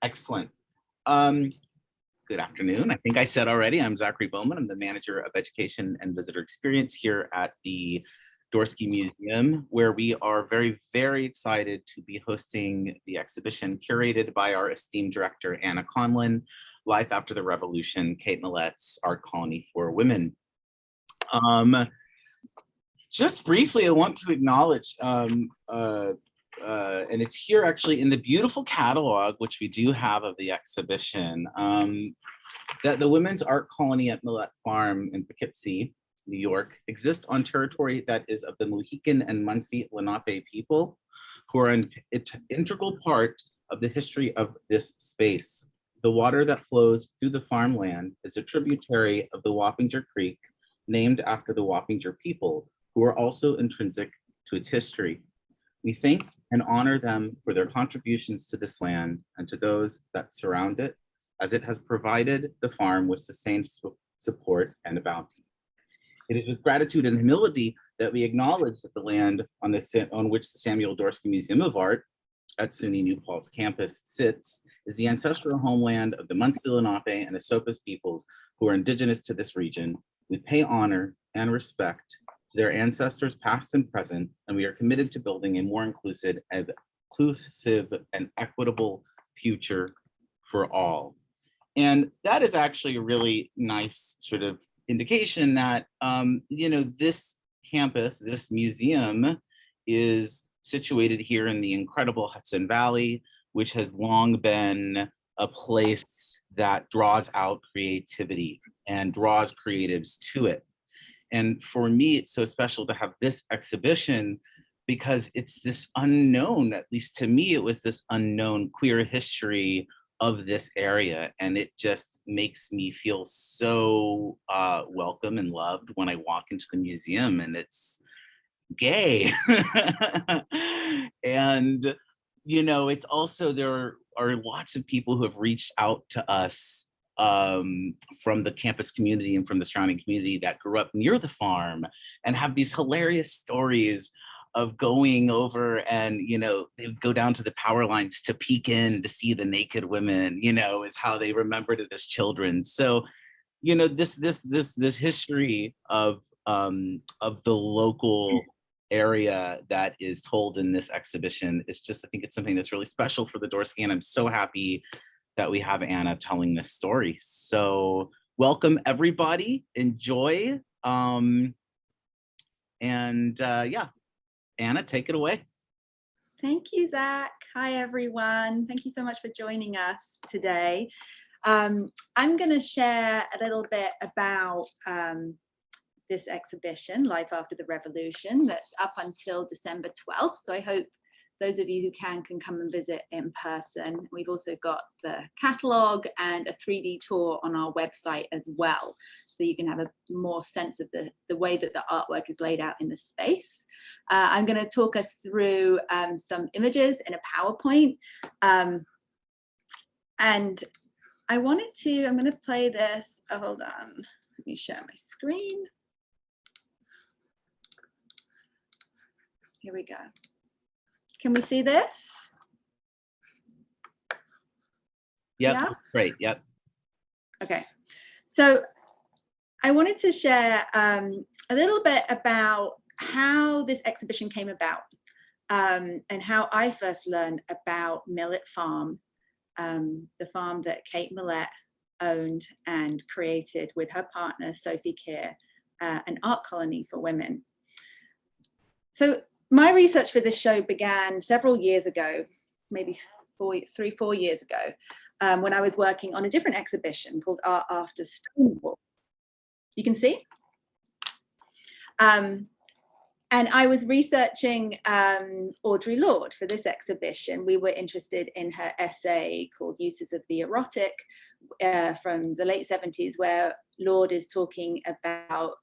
Excellent. Good afternoon. I think I said already, I'm Zachary Bowman. I'm the manager of education and visitor experience here at the Dorsky Museum, where we are very, very excited to be hosting the exhibition curated by our esteemed director, Anna Conlan, Life After the Revolution, Kate Millett's Art Colony for Women. Just briefly, I want to acknowledge, and it's here actually in the beautiful catalog, which we do have of the exhibition, that the Women's Art Colony at Millett Farm in Poughkeepsie, New York, exists on territory that is of the Mohican and Munsee Lenape people, who are an integral part of the history of this space. The water that flows through the farmland is a tributary of the Wappinger Creek, named after the Wappinger people, who are also intrinsic to its history. We thank and honor them for their contributions to this land and to those that surround it, as it has provided the farm with sustained support and a bounty. It is with gratitude and humility that we acknowledge that the land on which the Samuel Dorsky Museum of Art at SUNY New Paltz campus sits is the ancestral homeland of the Munsee Lenape and Esopus peoples who are indigenous to this region. We pay honor and respect to their ancestors past and present, and we are committed to building a more inclusive and equitable future for all. And that is actually a really nice sort of indication that, this campus, this museum is situated here in the incredible Hudson Valley, which has long been a place that draws out creativity and draws creatives to it. And for me, it's so special to have this exhibition because it's this unknown, at least to me, it was this unknown queer history of this area. And it just makes me feel so welcome and loved when I walk into the museum and it's gay. And, it's also, there are lots of people who have reached out to us from the campus community and from the surrounding community that grew up near the farm and have these hilarious stories of going over and, they would go down to the power lines to peek in to see the naked women, is how they remembered it as children. So, this history of the local area that is told in this exhibition is just, I think it's something that's really special for the Dorsky, and I'm so happy that we have Anna telling this story. So welcome everybody, enjoy. Anna, take it away. Thank you, Zach. Hi, everyone. Thank you so much for joining us today. I'm going to share a little bit about this exhibition, Life After the Revolution, that's up until December 12th. So I hope those of you who can come and visit in person. We've also got the catalogue and a 3D tour on our website as well. So you can have a more sense of the way that the artwork is laid out in the space. I'm going to talk us through some images in a PowerPoint. And I'm going to play this. Oh, hold on. Let me share my screen. Here we go. Can we see this? Yep, yeah? Great, yep. Okay, so I wanted to share a little bit about how this exhibition came about and how I first learned about Millett Farm, the farm that Kate Millett owned and created with her partner, Sophie Keir, an art colony for women. So my research for this show began several years ago, maybe 4 years ago, when I was working on a different exhibition called Art After Stonewall. You can see? And I was researching Audre Lorde for this exhibition. We were interested in her essay called Uses of the Erotic from the late 70s, where Lorde is talking about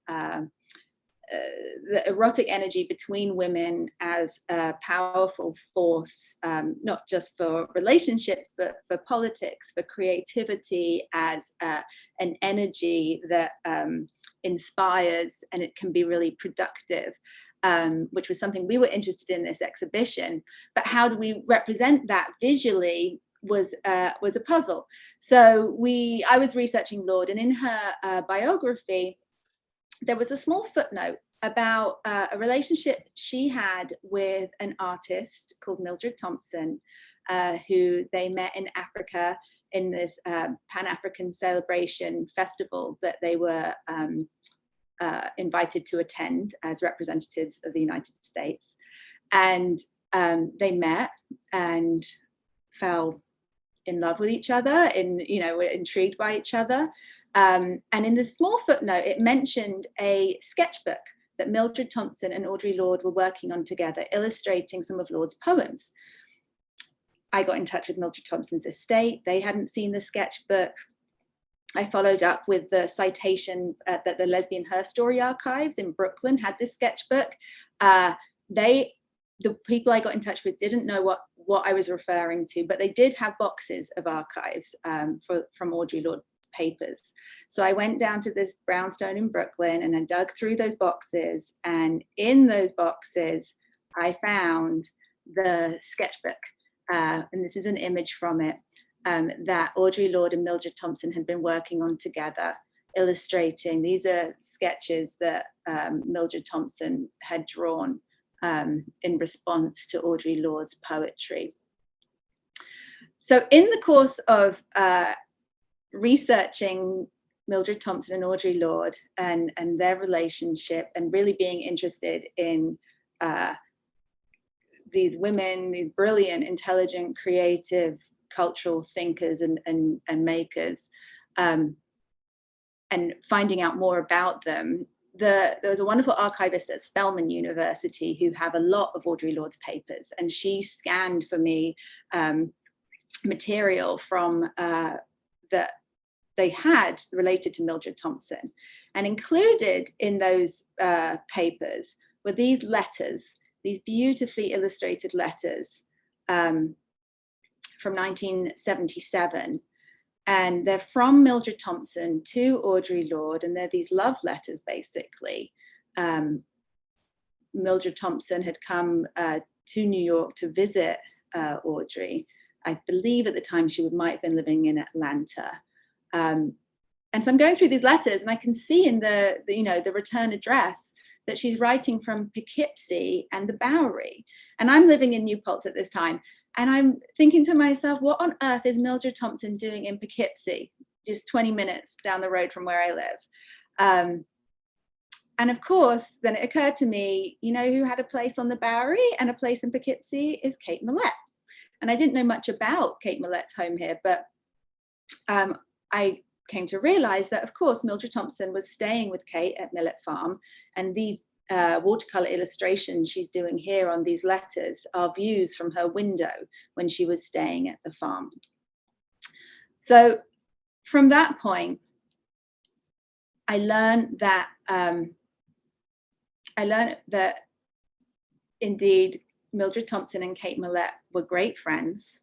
the erotic energy between women as a powerful force, not just for relationships, but for politics, for creativity, as an energy that inspires, and it can be really productive, which was something we were interested in this exhibition. But how do we represent that visually was a puzzle. So I was researching Lord, and in her biography, there was a small footnote about a relationship she had with an artist called Mildred Thompson, who they met in Africa in this Pan-African celebration festival that they were invited to attend as representatives of the United States. And they met and fell in love with each other, were intrigued by each other. And in the small footnote, it mentioned a sketchbook that Mildred Thompson and Audre Lorde were working on together, illustrating some of Lorde's poems. I got in touch with Mildred Thompson's estate. They hadn't seen the sketchbook. I followed up with the citation that the Lesbian Her Story archives in Brooklyn had this sketchbook. The people I got in touch with didn't know what I was referring to, but they did have boxes of archives from Audre Lorde's papers. So I went down to this brownstone in Brooklyn and I dug through those boxes, and in those boxes I found the sketchbook, and this is an image from it, that Audre Lorde and Mildred Thompson had been working on together, illustrating. These are sketches that Mildred Thompson had drawn in response to Audre Lorde's poetry. So in the course of researching Mildred Thompson and Audre Lorde and their relationship, and really being interested in these women, these brilliant, intelligent, creative, cultural thinkers and makers, and finding out more about them, there was a wonderful archivist at Spelman University who have a lot of Audre Lorde's papers, and she scanned for me material from that they had related to Mildred Thompson, and included in those papers were these letters, these beautifully illustrated letters from 1977. And they're from Mildred Thompson to Audre Lorde, and they're these love letters, basically. Mildred Thompson had come to New York to visit Audre. I believe at the time she might have been living in Atlanta. And so I'm going through these letters, and I can see in the return address that she's writing from Poughkeepsie and the Bowery. And I'm living in New Paltz at this time. And I'm thinking to myself, what on earth is Mildred Thompson doing in Poughkeepsie, just 20 minutes down the road from where I live? And of course, then it occurred to me, who had a place on the Bowery and a place in Poughkeepsie is Kate Millett. And I didn't know much about Kate Millett's home here, but I came to realize that, of course, Mildred Thompson was staying with Kate at Millett Farm, and these watercolor illustrations she's doing here on these letters are views from her window when she was staying at the farm. So from that point, I learned that indeed Mildred Thompson and Kate Millett were great friends,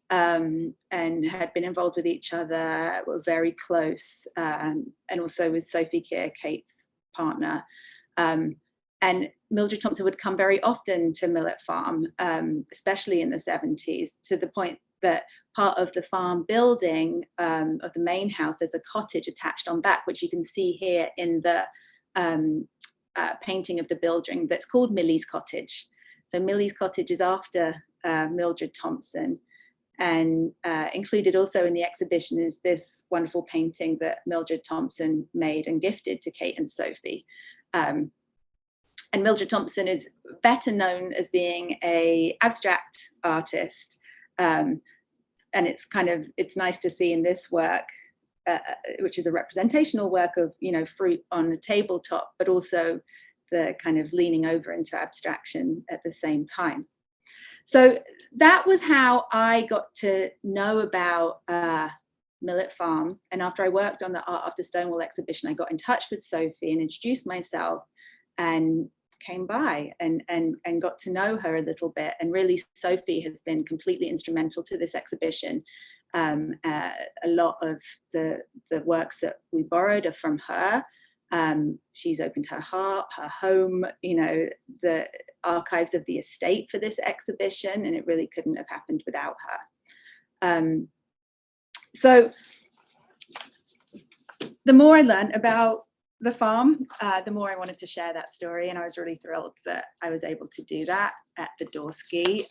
and had been involved with each other, were very close, and also with Sophie Keir, Kate's partner. And Mildred Thompson would come very often to Millett Farm, especially in the 70s, to the point that part of the farm building of the main house, there's a cottage attached on back, which you can see here in the painting of the building that's called Millie's Cottage. So Millie's Cottage is after Mildred Thompson. And included also in the exhibition is this wonderful painting that Mildred Thompson made and gifted to Kate and Sophie. And Mildred Thompson is better known as being an abstract artist. And it's nice to see in this work, which is a representational work of, fruit on a tabletop, but also the kind of leaning over into abstraction at the same time. So that was how I got to know about Millett Farm. And after I worked on the Art After Stonewall exhibition, I got in touch with Sophie and introduced myself and came by and got to know her a little bit. And really, Sophie has been completely instrumental to this exhibition. A lot of the works that we borrowed are from her. She's opened her heart, her home, the archives of the estate for this exhibition, and it really couldn't have happened without So the more I learned about the farm, the more I wanted to share that story, and I was really thrilled that I was able to do that at the Dorsky,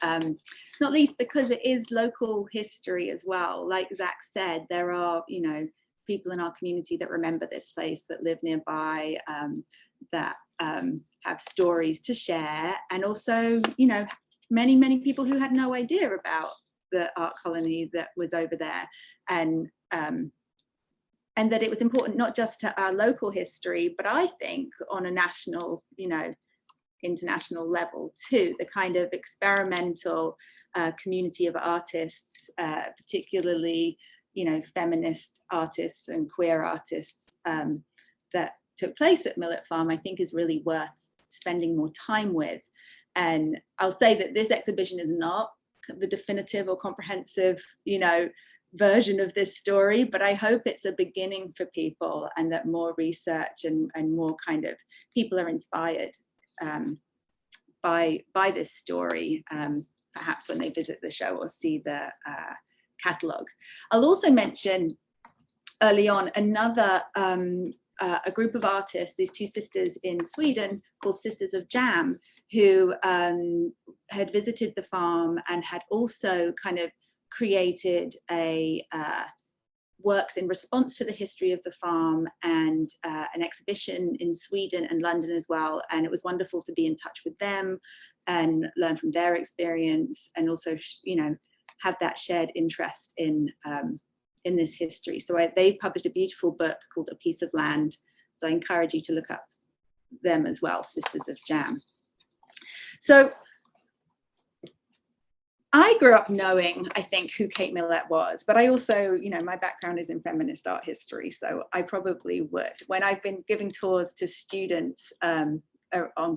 not least because it is local history as well. Like Zach said, there are, you know, people in our community that remember this place, that live nearby, that have stories to share, and also, you know, many people who had no idea about the art colony that was over there, and that it was important not just to our local history, but I think on a national, you know, international level too, the kind of experimental community of artists, particularly, you know, feminist artists and queer artists that took place at Millett Farm, I think is really worth spending more time with. And I'll say that this exhibition is not the definitive or comprehensive, you know, version of this story, but I hope it's a beginning for people, and that more research and more kind of people are inspired by this story, perhaps when they visit the show or see the catalogue. I'll also mention early on another a group of artists, these two sisters in Sweden called Sisters of Jam, who had visited the farm and had also kind of created a works in response to the history of the farm, and an exhibition in Sweden and London as well. And it was wonderful to be in touch with them and learn from their experience, and also, you know, have that shared interest in this history. So they published a beautiful book called A Piece of Land. So I encourage you to look up them as well, Sisters of Jam. So I grew up knowing, I think, who Kate Millett was, but I also, you know, my background is in feminist art history, so I probably would. When I've been giving tours to students on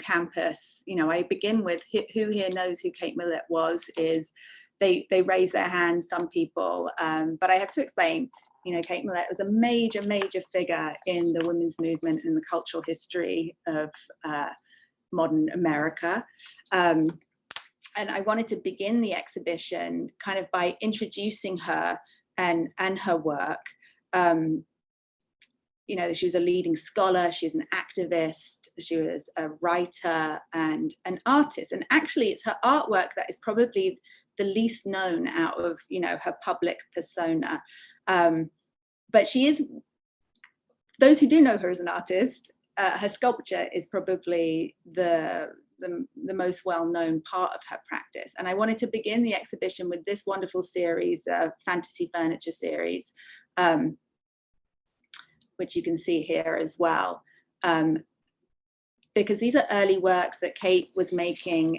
campus, you know, I begin with who here knows who Kate Millett was. Is they raise their hands, some people, but I have to explain, you know, Kate Millett was a major figure in the women's movement and the cultural history of modern America. And I wanted to begin the exhibition kind of by introducing her and her work. You know, she was a leading scholar, she was an activist, she was a writer and an artist. And actually it's her artwork that is probably the least known out of, you know, her public persona. But she is, those who do know her as an artist, her sculpture is probably the most well-known part of her practice. And I wanted to begin the exhibition with this wonderful series, fantasy furniture series, which you can see here as well, because these are early works that Kate was making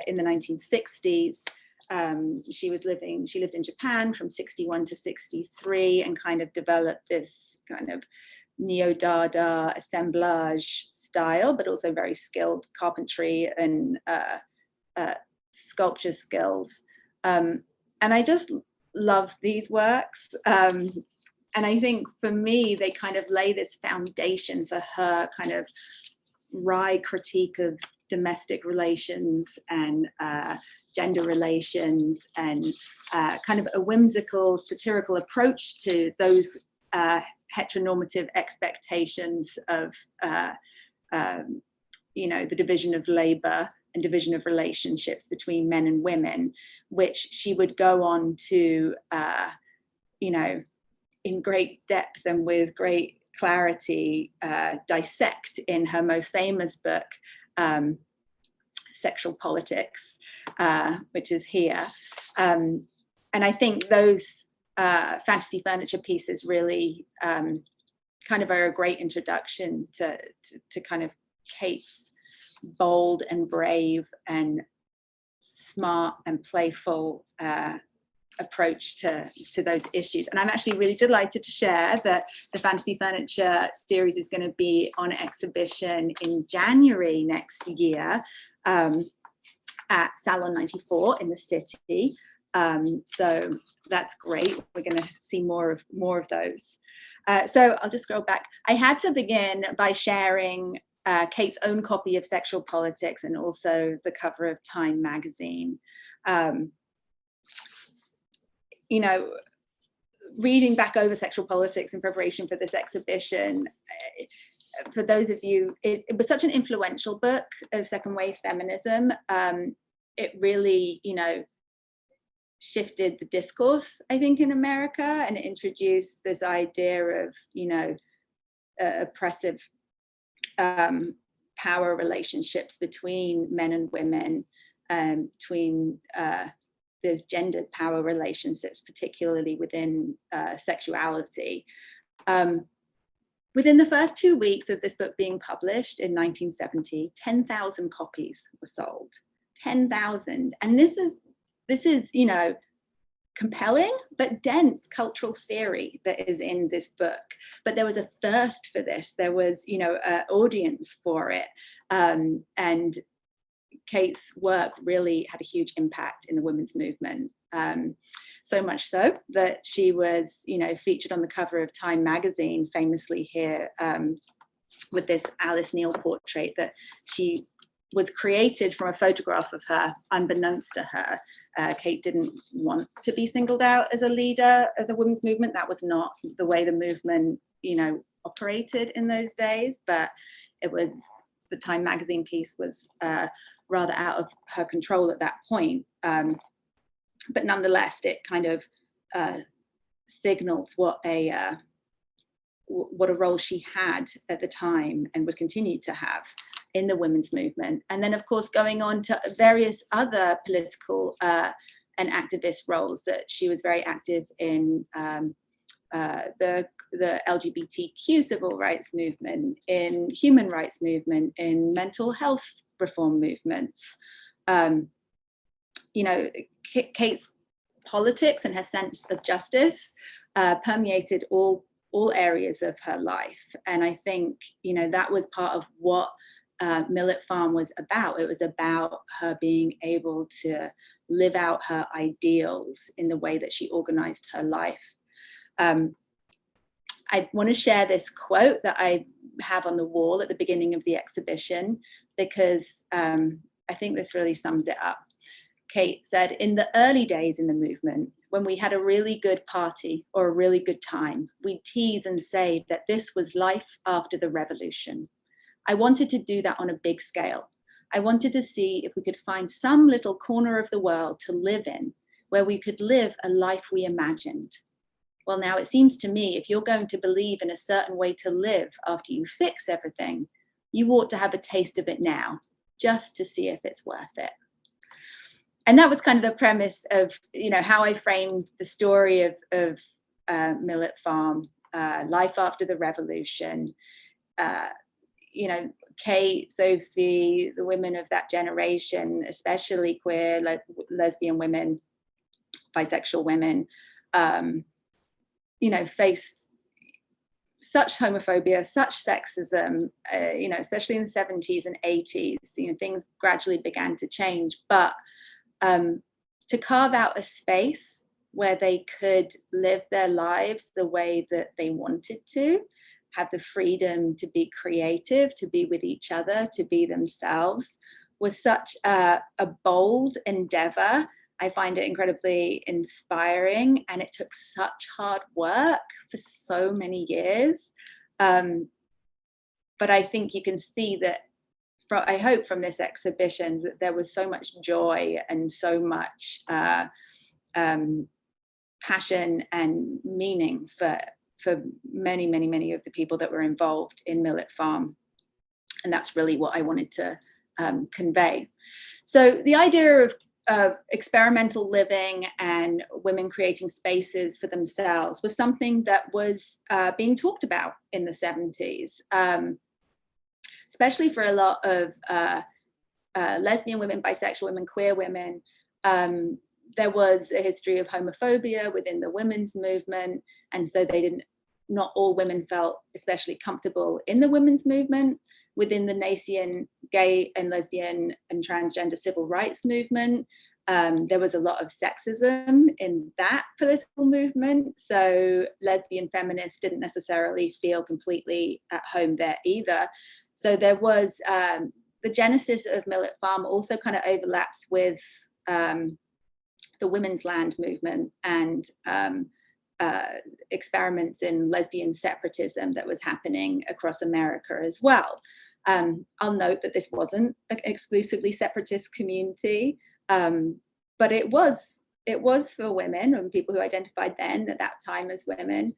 in the 1960s. She lived in Japan from 61 to 63 and kind of developed this kind of neo-Dada assemblage style, but also very skilled carpentry and sculpture skills. And I just love these works. And I think for me, they kind of lay this foundation for her kind of wry critique of domestic relations and gender relations, and kind of a whimsical, satirical approach to those heteronormative expectations of you know, the division of labor and division of relationships between men and women, which she would go on to, you know, in great depth and with great clarity, dissect in her most famous book, Sexual Politics, which is here. And I think those fantasy furniture pieces really kind of are a great introduction to kind of Kate's bold and brave and smart and playful approach to those issues. And I'm actually really delighted to share that the fantasy furniture series is going to be on exhibition in January next year at Salon 94 in the city. So that's great. We're going to see more of those. So I'll just scroll back. I had to begin by sharing Kate's own copy of Sexual Politics and also the cover of Time magazine. you know, reading back over Sexual Politics in preparation for this exhibition, for those of you, it was such an influential book of second wave feminism. It really, you know, shifted the discourse, I think, in America, and it introduced this idea of, you know, oppressive power relationships between men and women, between those gendered power relationships, particularly within sexuality. Within the first 2 weeks of this book being published in 1970, 10,000 copies were sold. 10,000. And this is, you know, compelling but dense cultural theory that is in this book. But there was a thirst for this. There was, you know, an audience for it. And Kate's work really had a huge impact in the women's movement. So much so that she was, you know, featured on the cover of Time magazine, famously here, with this Alice Neal portrait that she was created from a photograph of her, unbeknownst to her. Kate didn't want to be singled out as a leader of the women's movement. That was not the way the movement, you know, operated in those days, but it was, the Time magazine piece was rather out of her control at that point. But nonetheless, it kind of signaled what a role she had at the time and would continue to have in the women's movement. And then, of course, going on to various other political and activist roles that she was very active in, the LGBTQ civil rights movement, in human rights movement, in mental health reform movements. You know, Kate's politics and her sense of justice permeated all areas of her life. And I think, you know, that was part of what Millett Farm was about. It was about her being able to live out her ideals in the way that she organized her life. I want to share this quote that I have on the wall at the beginning of the exhibition, because I think this really sums it up. Kate said, "In the early days in the movement, when we had a really good party or a really good time, we'd tease and say that this was life after the revolution. I wanted to do that on a big scale. I wanted to see if we could find some little corner of the world to live in, where we could live a life we imagined. Well, now it seems to me, if you're going to believe in a certain way to live after you fix everything, you ought to have a taste of it now, just to see if it's worth it." And that was kind of the premise of, you know, how I framed the story of Millett Farm, life after the revolution. You know, Kate, Sophie, the women of that generation, especially queer, lesbian women, bisexual women, you know, faced such homophobia, such sexism, you know, especially in the 70s and 80s. You know, things gradually began to change, but to carve out a space where they could live their lives the way that they wanted to, have the freedom to be creative, to be with each other, to be themselves, was such a bold endeavor. I find it incredibly inspiring, and it took such hard work for so many years. But I think you can see that, I hope from this exhibition, that there was so much joy and so much passion and meaning for many of the people that were involved in Millett Farm. And that's really what I wanted to convey. So the idea of experimental living and women creating spaces for themselves was something that was being talked about in the 70s. Especially for a lot of lesbian women, bisexual women, queer women. There was a history of homophobia within the women's movement, and so not all women felt especially comfortable in the women's movement. Within the nascent gay and lesbian and transgender civil rights movement, there was a lot of sexism in that political movement, so lesbian feminists didn't necessarily feel completely at home there either. So there was the genesis of Millett Farm also kind of overlaps with the women's land movement and experiments in lesbian separatism that was happening across America as well. I'll note that this wasn't an exclusively separatist community, but it was for women and people who identified then at that time as women.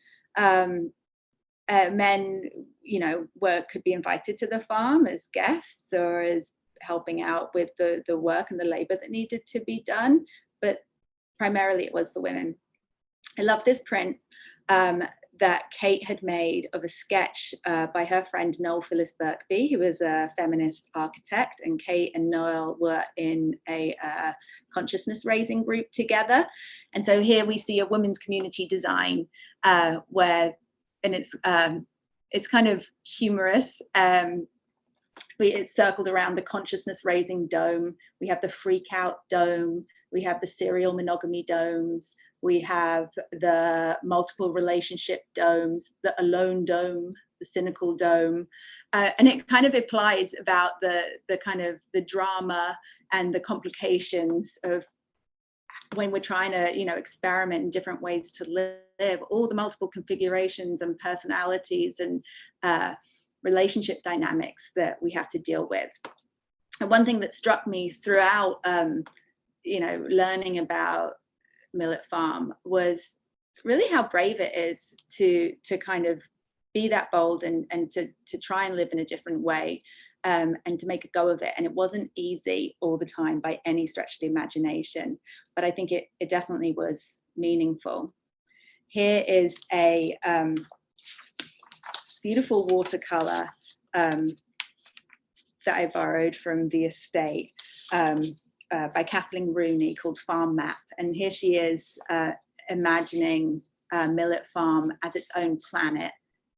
Men, could be invited to the farm as guests or as helping out with the work and the labor that needed to be done, but primarily it was for women. I love this print that Kate had made of a sketch by her friend Noel Phyllis Birkby, who was a feminist architect, and Kate and Noel were in a consciousness raising group together. And so here we see a women's community design it's kind of humorous. It's circled around the consciousness raising dome. We have the freak out dome. We have the serial monogamy domes. We have the multiple relationship domes, the alone dome, the cynical dome. And it kind of implies about the kind of the drama and the complications of when we're trying to, experiment in different ways to live, all the multiple configurations and personalities and relationship dynamics that we have to deal with. And one thing that struck me throughout, learning about Millett Farm was really how brave it is to kind of be that bold and to try and live in a different way, and to make a go of it. And it wasn't easy all the time by any stretch of the imagination, but I think it definitely was meaningful. Here is a beautiful watercolor that I borrowed from the estate by Kathleen Rooney called Farm Map. And here she is imagining Millett Farm as its own planet,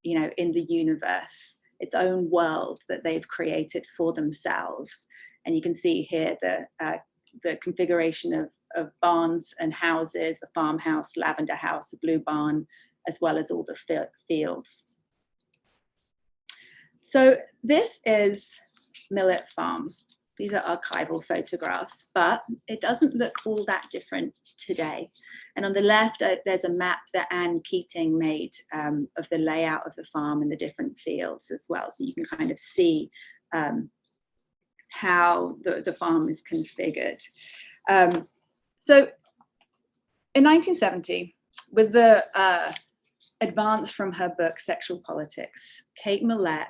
in the universe, its own world that they've created for themselves. And you can see here the configuration of barns and houses, the farmhouse, lavender house, the blue barn, as well as all the fields. So this is Millett Farm. These are archival photographs, but it doesn't look all that different today. And on the left, there's a map that Anne Keating made of the layout of the farm and the different fields as well. So you can kind of see how the farm is configured. So in 1970, with the advance from her book, Sexual Politics, Kate Millett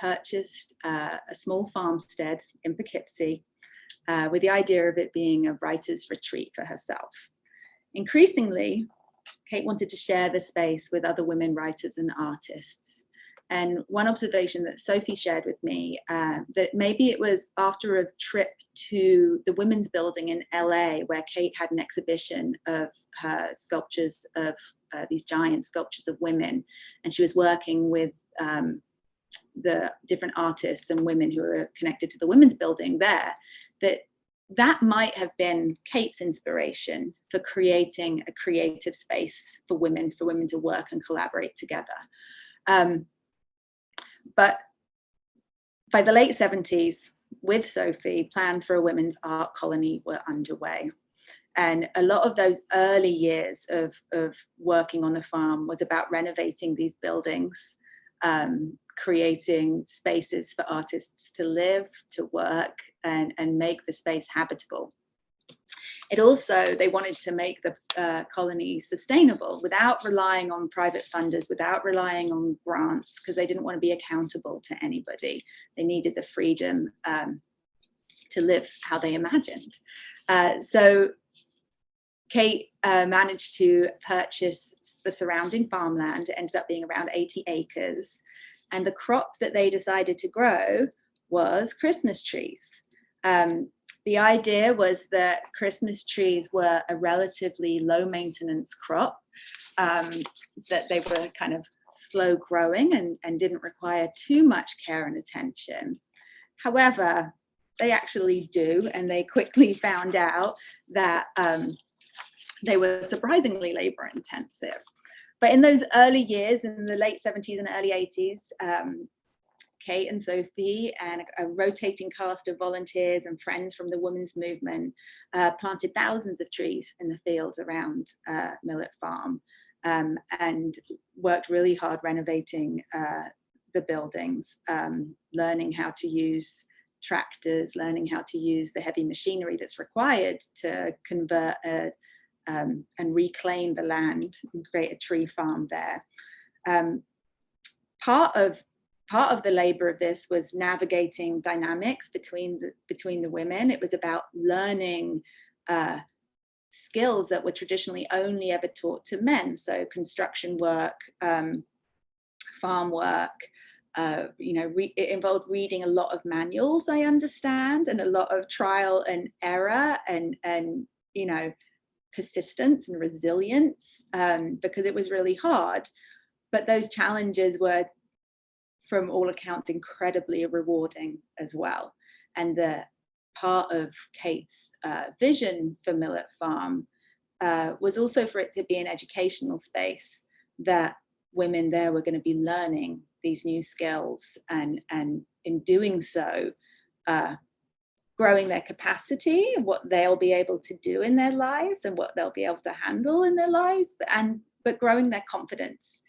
purchased a small farmstead in Poughkeepsie with the idea of it being a writer's retreat for herself. Increasingly, Kate wanted to share the space with other women writers and artists. And one observation that Sophie shared with me, that maybe it was after a trip to the Women's Building in LA, where Kate had an exhibition of her sculptures of these giant sculptures of women. And she was working with the different artists and women who were connected to the Women's Building there, that might have been Kate's inspiration for creating a creative space for women to work and collaborate together. But by the late 70s, with Sophie, plans for a women's art colony were underway. And a lot of those early years of working on the farm was about renovating these buildings, creating spaces for artists to live, to work, and make the space habitable. It also, they wanted to make the colony sustainable without relying on private funders, without relying on grants, because they didn't want to be accountable to anybody. They needed the freedom to live how they imagined. So Kate managed to purchase the surrounding farmland. It ended up being around 80 acres. And the crop that they decided to grow was Christmas trees. The idea was that Christmas trees were a relatively low maintenance crop, that they were kind of slow growing and didn't require too much care and attention. However, they actually do, and they quickly found out that they were surprisingly labor intensive. But in those early years, in the late 70s and early 80s, Kate and Sophie and a rotating cast of volunteers and friends from the women's movement planted thousands of trees in the fields around Millett Farm, and worked really hard renovating the buildings, learning how to use tractors, learning how to use the heavy machinery that's required to convert and reclaim the land and create a tree farm there. Part of the labor of this was navigating dynamics between the women. It was about learning skills that were traditionally only ever taught to men. So construction work, farm work, it involved reading a lot of manuals, I understand, and a lot of trial and error and persistence and resilience, because it was really hard. But those challenges were, from all accounts, incredibly rewarding as well. And the part of Kate's vision for Millett Farm was also for it to be an educational space, that women there were going to be learning these new skills, and in doing so, growing their capacity and what they'll be able to do in their lives and what they'll be able to handle in their lives, but growing their confidence,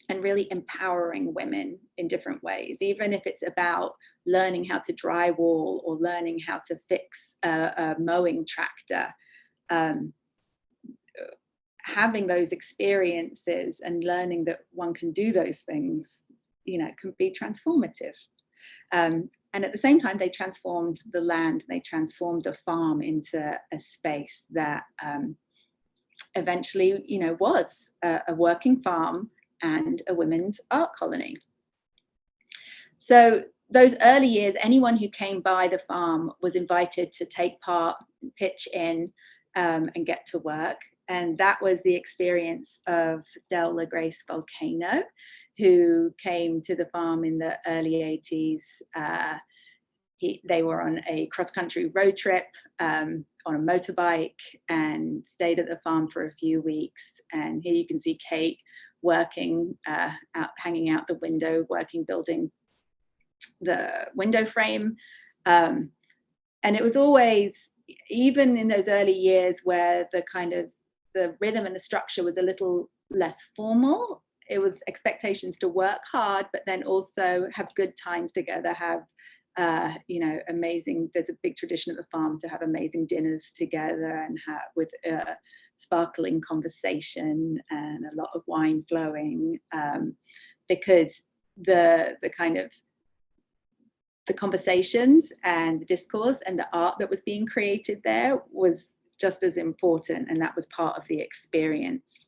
and really empowering women in different ways, even if it's about learning how to drywall or learning how to fix a mowing tractor. Having those experiences and learning that one can do those things, can be transformative. And at the same time, they transformed the land, they transformed the farm into a space that eventually, was a working farm and a women's art colony. So those early years, anyone who came by the farm was invited to take part, pitch in, and get to work. And that was the experience of Della Grace Volcano, who came to the farm in the early 80s. They were on a cross-country road trip on a motorbike and stayed at the farm for a few weeks. And here you can see Kate working, hanging out the window, building the window frame. And it was always, even in those early years where the rhythm and the structure was a little less formal, it was expectations to work hard, but then also have good times together, have amazing, there's a big tradition at the farm to have amazing dinners together and with sparkling conversation and a lot of wine flowing, because the conversations and the discourse and the art that was being created there was just as important, and that was part of the experience.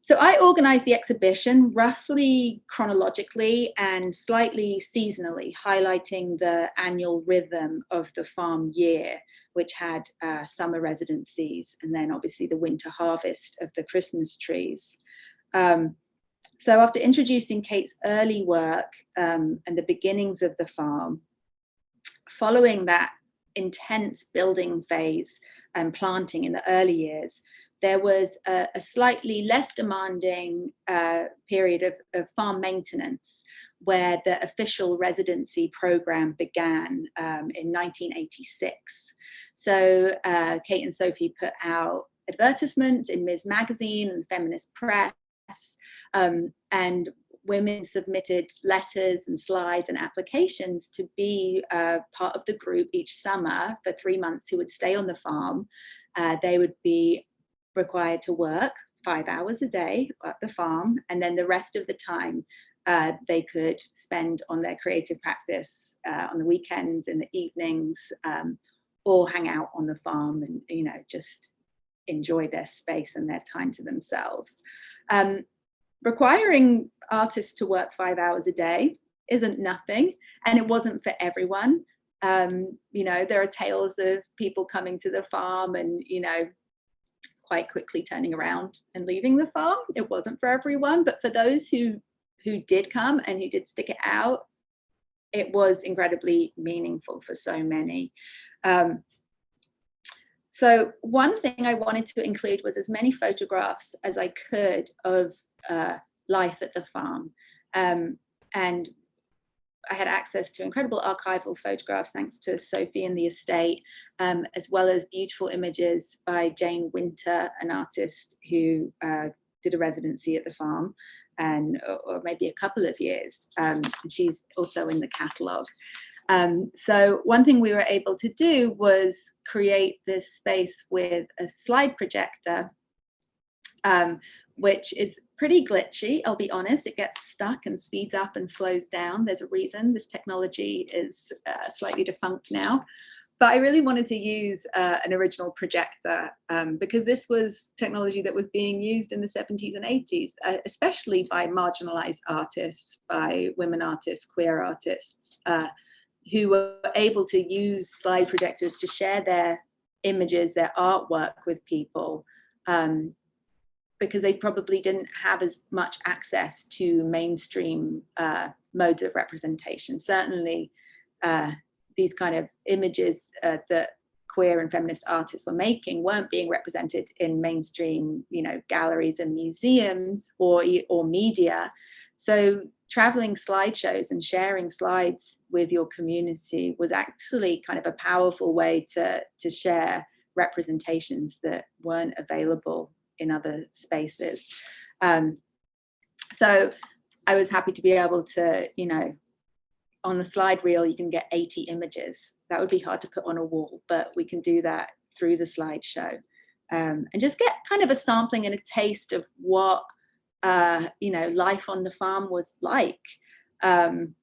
So I organized the exhibition roughly chronologically and slightly seasonally, highlighting the annual rhythm of the farm year, which had summer residencies and then obviously the winter harvest of the Christmas trees. So after introducing Kate's early work and the beginnings of the farm, following that intense building phase and planting in the early years, there was a slightly less demanding period of farm maintenance, where the official residency program began in 1986. So Kate and Sophie put out advertisements in Ms. Magazine and Feminist Press, and women submitted letters and slides and applications to be part of the group each summer for 3 months, who would stay on the farm. They would be required to work 5 hours a day at the farm, and then the rest of the time they could spend on their creative practice on the weekends, in the evenings, or hang out on the farm and just enjoy their space and their time to themselves. Requiring artists to work 5 hours a day isn't nothing, and it wasn't for everyone. There are tales of people coming to the farm and quite quickly turning around and leaving the farm. It wasn't for everyone, but for those who did come and who did stick it out, it was incredibly meaningful for so many. So one thing I wanted to include was as many photographs as I could of life at the farm. And I had access to incredible archival photographs thanks to Sophie and the estate, as well as beautiful images by Jane Winter, an artist who did a residency at the farm, and or maybe a couple of years. And she's also in the catalogue. So one thing we were able to do was create this space with a slide projector, which is pretty glitchy, I'll be honest. It gets stuck and speeds up and slows down. There's a reason. This technology is slightly defunct now. But I really wanted to use an original projector because this was technology that was being used in the 70s and 80s, especially by marginalized artists, by women artists, queer artists, who were able to use slide projectors to share their images, their artwork with people, because they probably didn't have as much access to mainstream modes of representation. Certainly, these kind of images that queer and feminist artists were making weren't being represented in mainstream, galleries and museums or media. So traveling slideshows and sharing slides with your community was actually kind of a powerful way to share representations that weren't available in other spaces. So I was happy to be able to, on a slide reel, you can get 80 images. That would be hard to put on a wall, but we can do that through the slideshow, and just get kind of a sampling and a taste of what, life on the farm was like. And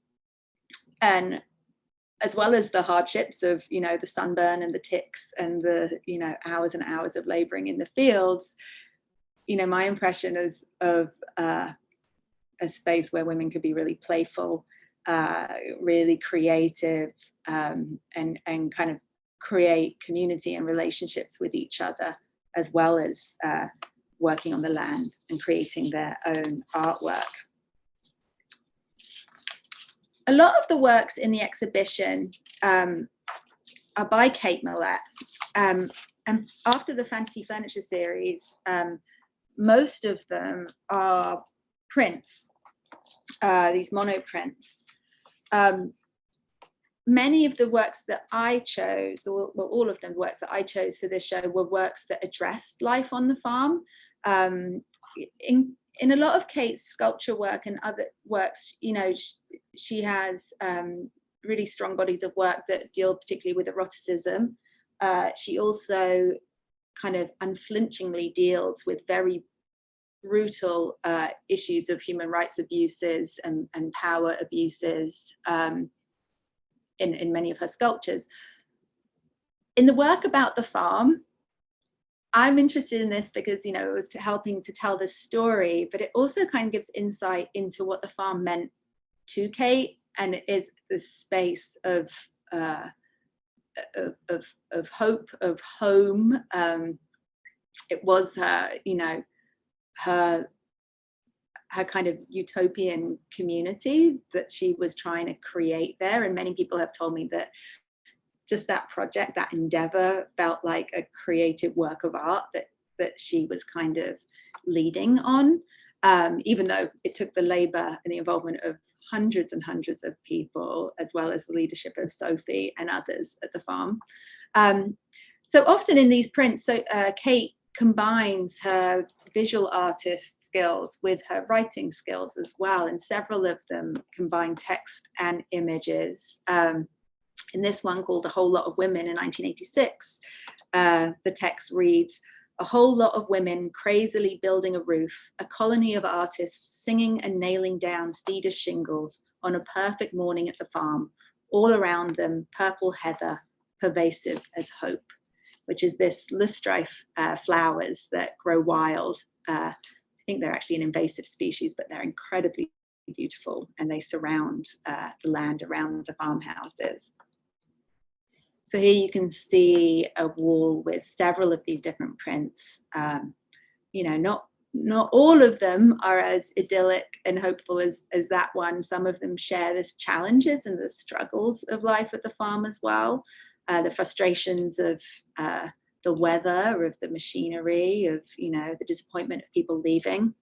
as well as the hardships of, the sunburn and the ticks and the, hours and hours of laboring in the fields, my impression is of a space where women could be really playful, really creative, and kind of create community and relationships with each other, as well as working on the land and creating their own artwork. A lot of the works in the exhibition are by Kate Millett, and after the Fantasy Furniture series, most of them are prints, these monoprints. Many of the works that I chose, well, all of them works that I chose for this show were works that addressed life on the farm. In a lot of Kate's sculpture work and other works, she has really strong bodies of work that deal particularly with eroticism. She also kind of unflinchingly deals with very brutal issues of human rights abuses and power abuses in many of her sculptures. In the work about the farm, I'm interested in this because, it was helping to tell this story, but it also kind of gives insight into what the farm meant to Kate, and it is the space of hope, of home. It was her, her kind of utopian community that she was trying to create there. And many people have told me that just that project, that endeavor, felt like a creative work of art that she was kind of leading on, even though it took the labor and the involvement of hundreds and hundreds of people, as well as the leadership of Sophie and others at the farm. So often in these prints, Kate combines her visual artist skills with her writing skills as well, and several of them combine text and images. In this one called A Whole Lot of Women in 1986, the text reads, "A whole lot of women crazily building a roof, a colony of artists singing and nailing down cedar shingles on a perfect morning at the farm, all around them purple heather, pervasive as hope," which is this lustreif flowers that grow wild. I think they're actually an invasive species, but they're incredibly beautiful, and they surround the land around the farmhouses. So here you can see a wall with several of these different prints. Not all of them are as idyllic and hopeful as that one. Some of them share the challenges and the struggles of life at the farm as well. The frustrations of the weather, of the machinery, of the disappointment of people leaving.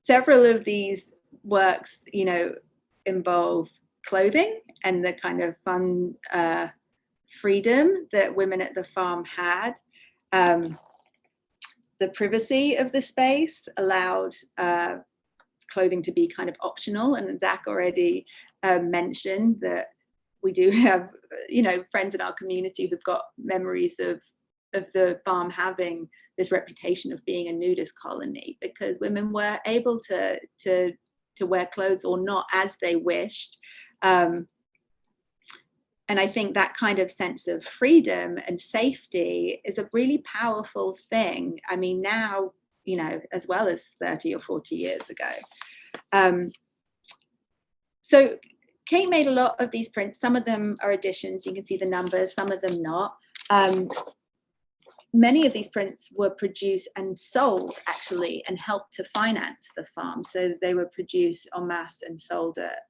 several of these works, you know, involve clothing and the kind of fun freedom that women at the farm had. The privacy of the space allowed clothing to be kind of optional, and Zach already mentioned that we do have, you know, friends in our community who've got memories of the farm having this reputation of being a nudist colony, because women were able to wear clothes or not as they wished. And I think that kind of sense of freedom and safety is a really powerful thing. I mean, now, you know, as well as 30 or 40 years ago. So Kate made a lot of these prints. Some of them are additions. You can see the numbers, some of them not. Many of these prints were produced and sold, actually, and helped to finance the farm. So they were produced en masse and sold at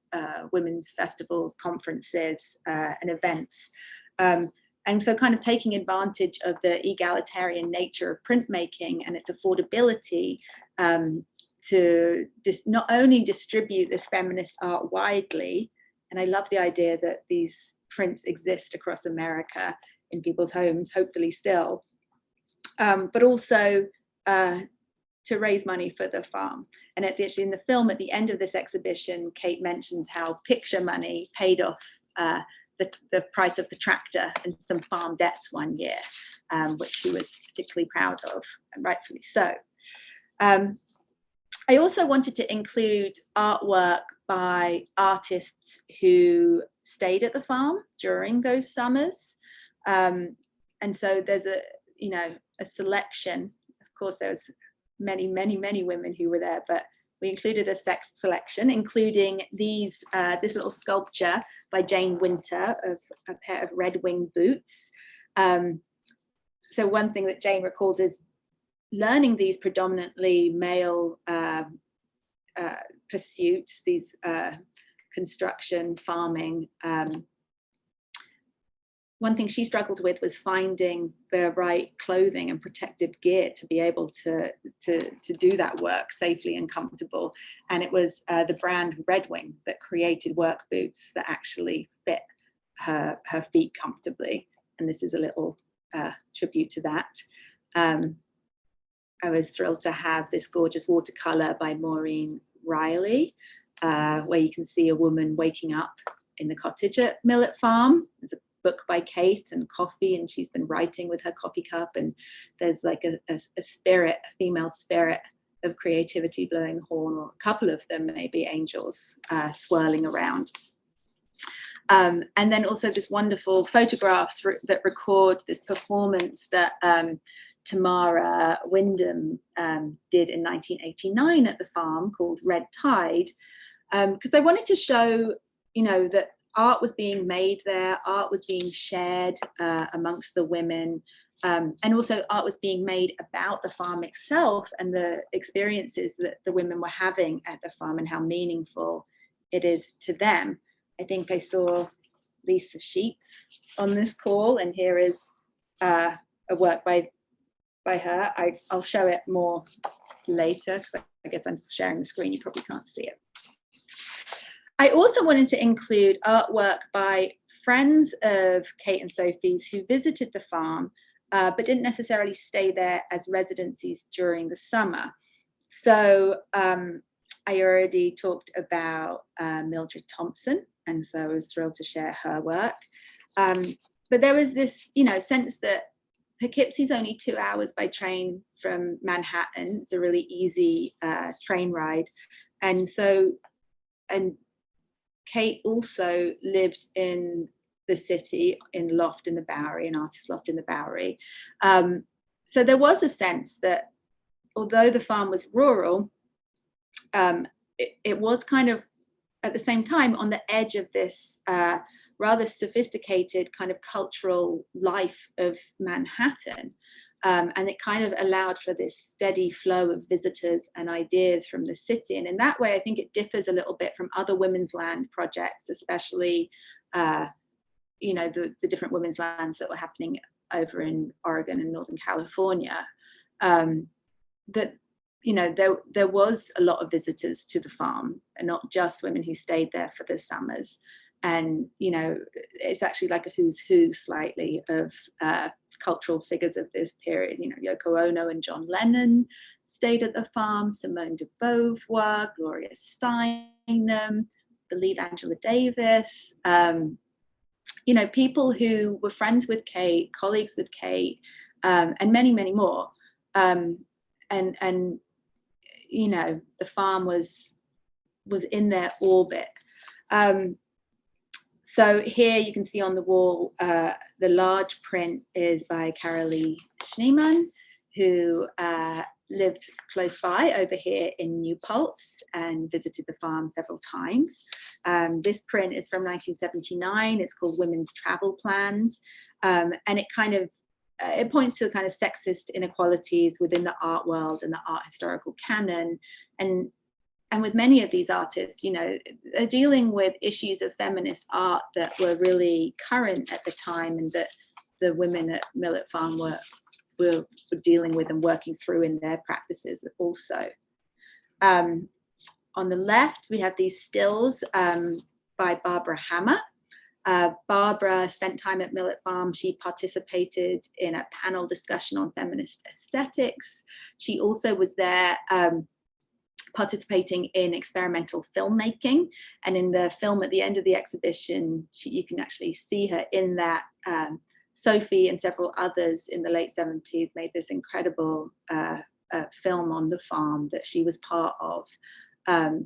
women's festivals, conferences, and events. And so kind of taking advantage of the egalitarian nature of printmaking and its affordability to not only distribute this feminist art widely, and I love the idea that these prints exist across America in people's homes, hopefully still, but also to raise money for the farm. And actually in the film, at the end of this exhibition, Kate mentions how picture money paid off the price of the tractor and some farm debts one year, which she was particularly proud of, and rightfully so. I also wanted to include artwork by artists who stayed at the farm during those summers. And so there's a selection. Of course, there was many women who were there, but we included a sex selection, including this little sculpture by Jane Winter of a pair of red wing boots. So one thing that Jane recalls is learning these predominantly male pursuits, these construction, farming. One thing she struggled with was finding the right clothing and protective gear to be able to do that work safely and comfortable. And it was the brand Red Wing that created work boots that actually fit her feet comfortably. And this is a little tribute to that. I was thrilled to have this gorgeous watercolor by Maureen Riley, where you can see a woman waking up in the cottage at Millett Farm. There's a book by Kate and coffee, and she's been writing with her coffee cup, and there's like a spirit, a female spirit of creativity blowing the horn, or a couple of them, maybe angels swirling around. And then also this wonderful photographs that record this performance that Tamara Wyndham did in 1989 at the farm, called Red Tide, because I wanted to show, that art was being made there, art was being shared amongst the women, and also art was being made about the farm itself and the experiences that the women were having at the farm and how meaningful it is to them. I think I saw Lisa Sheets on this call, and here is a work by her. I'll show it more later because I guess I'm sharing the screen, you probably can't see it. I also wanted to include artwork by friends of Kate and Sophie's who visited the farm, but didn't necessarily stay there as residencies during the summer. So I already talked about Mildred Thompson, and so I was thrilled to share her work. But there was this, sense that Poughkeepsie's only 2 hours by train from Manhattan. It's a really easy train ride. And Kate also lived in the city, in Loft in the Bowery, an artist loft in the Bowery. So there was a sense that although the farm was rural, it was kind of at the same time on the edge of this rather sophisticated kind of cultural life of Manhattan. And it kind of allowed for this steady flow of visitors and ideas from the city. And in that way, I think it differs a little bit from other women's land projects, especially, the different women's lands that were happening over in Oregon and Northern California. That there was a lot of visitors to the farm, and not just women who stayed there for the summers. And, it's actually like a who's who slightly of cultural figures of this period. Yoko Ono and John Lennon stayed at the farm, Simone de Beauvoir, Gloria Steinem, believe Angela Davis, people who were friends with Kate, colleagues with Kate, and many, many more. And the farm was in their orbit. So here you can see on the wall, the large print is by Carolee Schneemann, who lived close by over here in New Paltz and visited the farm several times. This print is from 1979. It's called Women's Travel Plans. And it it points to kind of sexist inequalities within the art world and the art historical canon. And with many of these artists, they're dealing with issues of feminist art that were really current at the time, and that the women at Millett Farm were dealing with and working through in their practices also. On the left, we have these stills by Barbara Hammer. Barbara spent time at Millett Farm. She participated in a panel discussion on feminist aesthetics. She also was there participating in experimental filmmaking, and in the film at the end of the exhibition, you can actually see her in that. Sophie and several others in the late 70s made this incredible film on the farm that she was part of. But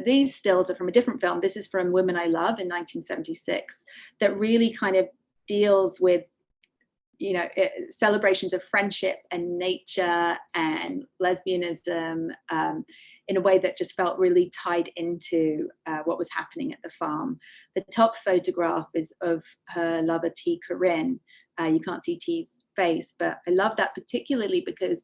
these stills are from a different film. This is from Women I Love in 1976, that really kind of deals with celebrations of friendship and nature and lesbianism in a way that just felt really tied into what was happening at the farm. The top photograph is of her lover T. Corinne. You can't see T's face, but I love that particularly because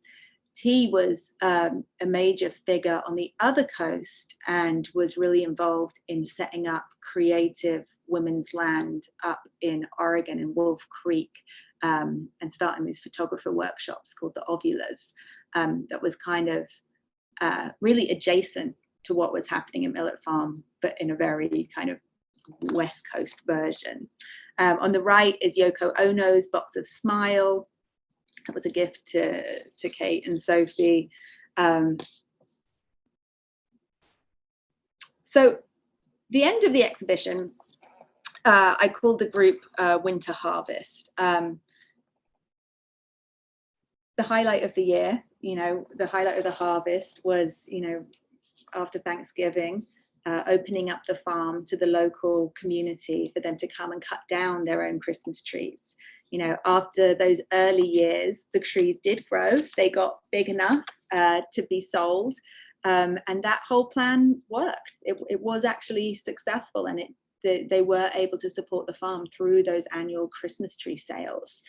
T was a major figure on the other coast and was really involved in setting up creative women's land up in Oregon in Wolf Creek, and starting these photographer workshops called the Ovulas, that was kind of really adjacent to what was happening in Millett Farm, but in a very kind of West Coast version. On the right is Yoko Ono's Box of Smile. That was a gift to Kate and Sophie. So the end of the exhibition, I called the group Winter Harvest. The highlight of the year, the highlight of the harvest was, after Thanksgiving, opening up the farm to the local community for them to come and cut down their own Christmas trees. After those early years, the trees did grow. They got big enough to be sold. And that whole plan worked. It was actually successful, and they were able to support the farm through those annual Christmas tree sales.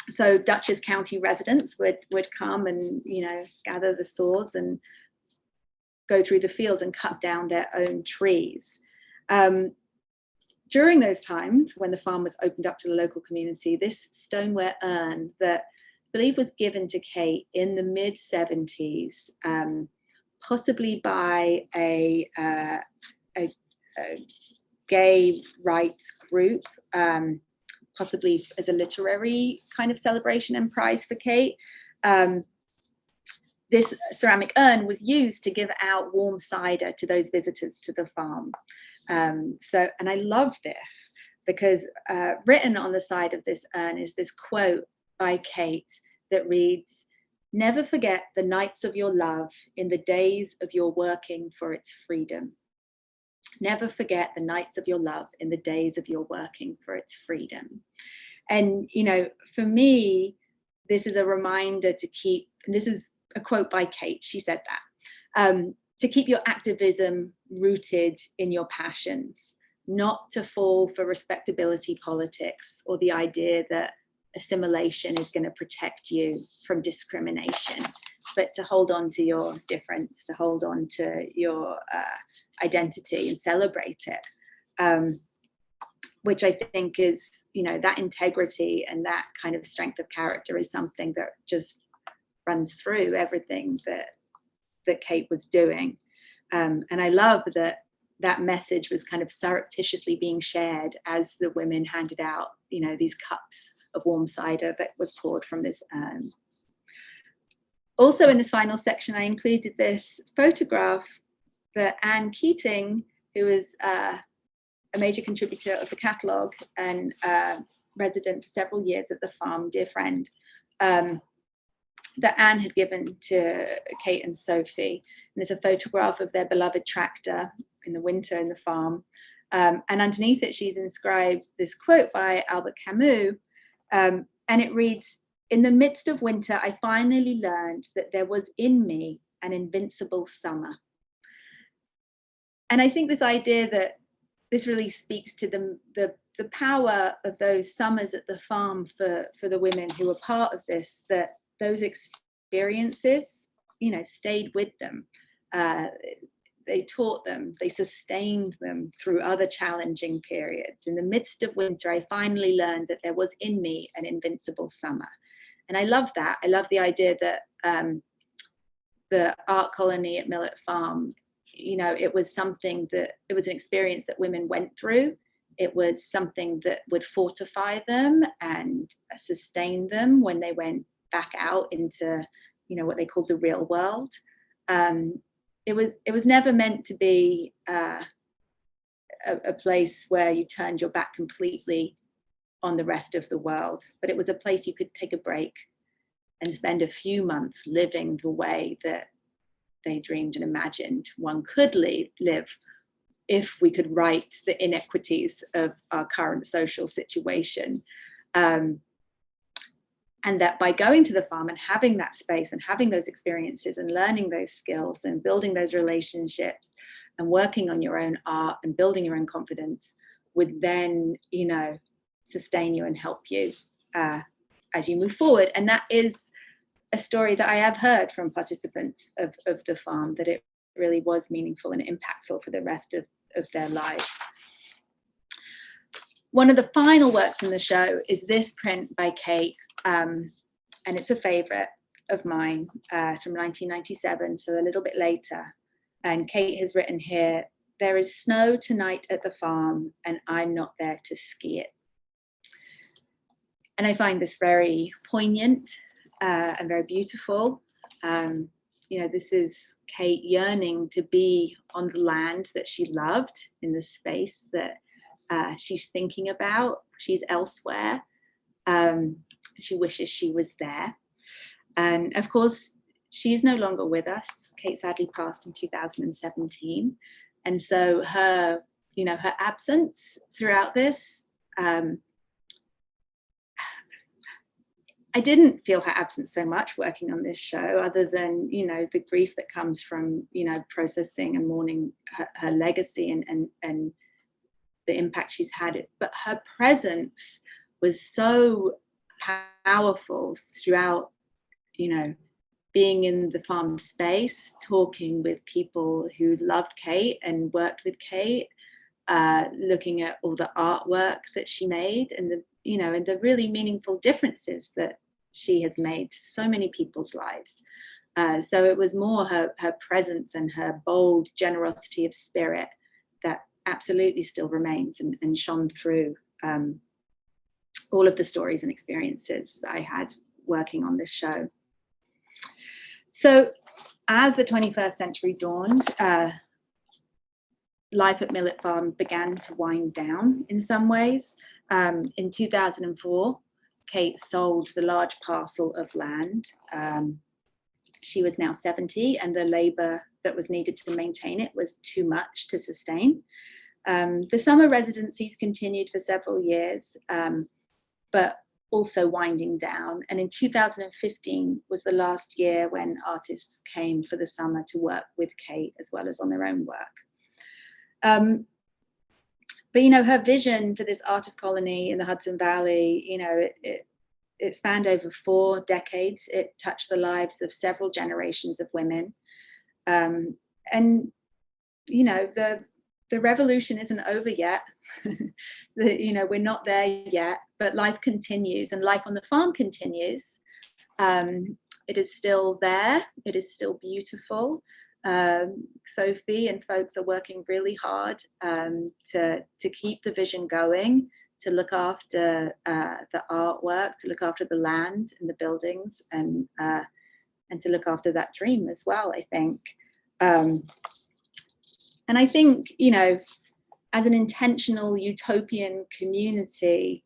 So Dutchess County residents would come and, gather the saws and go through the fields and cut down their own trees. During those times when the farm was opened up to the local community, this stoneware urn that I believe was given to Kate in the mid-70s, possibly by a gay rights group, possibly as a literary kind of celebration and prize for Kate. This ceramic urn was used to give out warm cider to those visitors to the farm. And I love this because written on the side of this urn is this quote by Kate that reads, "Never forget the nights of your love in the days of your working for its freedom. Never forget the nights of your love in the days of your working for its freedom." And, for me, this is a reminder to keep, and this is a quote by Kate, she said that, to keep your activism rooted in your passions, not to fall for respectability politics or the idea that assimilation is going to protect you from discrimination, but to hold on to your difference, to hold on to your identity and celebrate it, which I think is, that integrity and that kind of strength of character is something that just runs through everything that Kate was doing. And I love that message was kind of surreptitiously being shared as the women handed out, these cups of warm cider that was poured from this urn. Also in this final section, I included this photograph that Anne Keating, who is a major contributor of the catalogue and resident for several years at the farm, dear friend, that Anne had given to Kate and Sophie. And it's a photograph of their beloved tractor in the winter in the farm. And underneath it, she's inscribed this quote by Albert Camus. And it reads, "In the midst of winter, I finally learned that there was in me an invincible summer." And I think this idea that this really speaks to the power of those summers at the farm for the women who were part of this, that those experiences, stayed with them. They taught them, they sustained them through other challenging periods. In the midst of winter, I finally learned that there was in me an invincible summer. And I love that. I love the idea that the art colony at Millett Farm, it was something that, it was an experience that women went through. It was something that would fortify them and sustain them when they went back out into, what they called the real world. It was never meant to be a place where you turned your back completely on the rest of the world, but it was a place you could take a break and spend a few months living the way that they dreamed and imagined one could live if we could right the inequities of our current social situation. And that by going to the farm and having that space and having those experiences and learning those skills and building those relationships and working on your own art and building your own confidence would then, sustain you and help you as you move forward. And that is a story that I have heard from participants of the farm, that it really was meaningful and impactful for the rest of their lives. One of the final works in the show is this print by Kate, and it's a favorite of mine. It's from 1997, so a little bit later. And Kate has written here, "There is snow tonight at the farm and I'm not there to ski it." And I find this very poignant and very beautiful. This is Kate yearning to be on the land that she loved, in the space that she's thinking about. She's elsewhere. She wishes she was there. And of course, she's no longer with us. Kate sadly passed in 2017. And so her absence throughout this, I didn't feel her absence so much working on this show, other than, the grief that comes from, processing and mourning her legacy and the impact she's had. But her presence was so powerful throughout, being in the farm space, talking with people who loved Kate and worked with Kate, looking at all the artwork that she made and the really meaningful differences that she has made to so many people's lives. So it was more her presence and her bold generosity of spirit that absolutely still remains and shone through all of the stories and experiences that I had working on this show. So as the 21st century dawned, life at Millett Farm began to wind down in some ways. In 2004, Kate sold the large parcel of land. She was now 70, and the labour that was needed to maintain it was too much to sustain. The summer residencies continued for several years, but also winding down. And in 2015 was the last year when artists came for the summer to work with Kate, as well as on their own work. But her vision for this artist colony in the Hudson Valley, it spanned over 4 decades. It touched the lives of several generations of women. And the revolution isn't over yet. We're not there yet, but life continues, and life on the farm continues. it is still there. It is still beautiful. Sophie and folks are working really hard to keep the vision going, to look after the artwork, to look after the land and the buildings, and to look after that dream as well, I think. And I think, you know, as an intentional utopian community,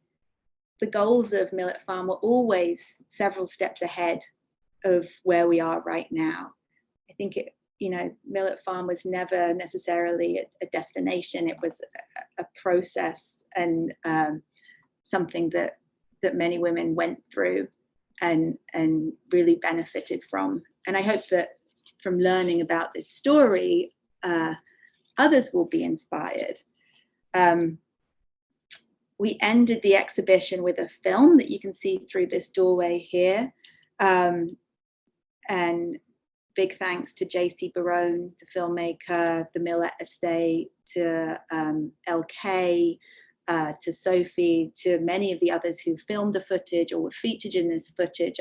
the goals of Millett Farm were always several steps ahead of where we are right now. I think it, you know, Millett Farm was never necessarily a destination. It was a process, and something that many women went through and really benefited from. And I hope that from learning about this story, others will be inspired. We ended the exhibition with a film that you can see through this doorway here. And big thanks to J.C. Barone, the filmmaker, the Millett estate, to LK, to Sophie, to many of the others who filmed the footage or were featured in this footage.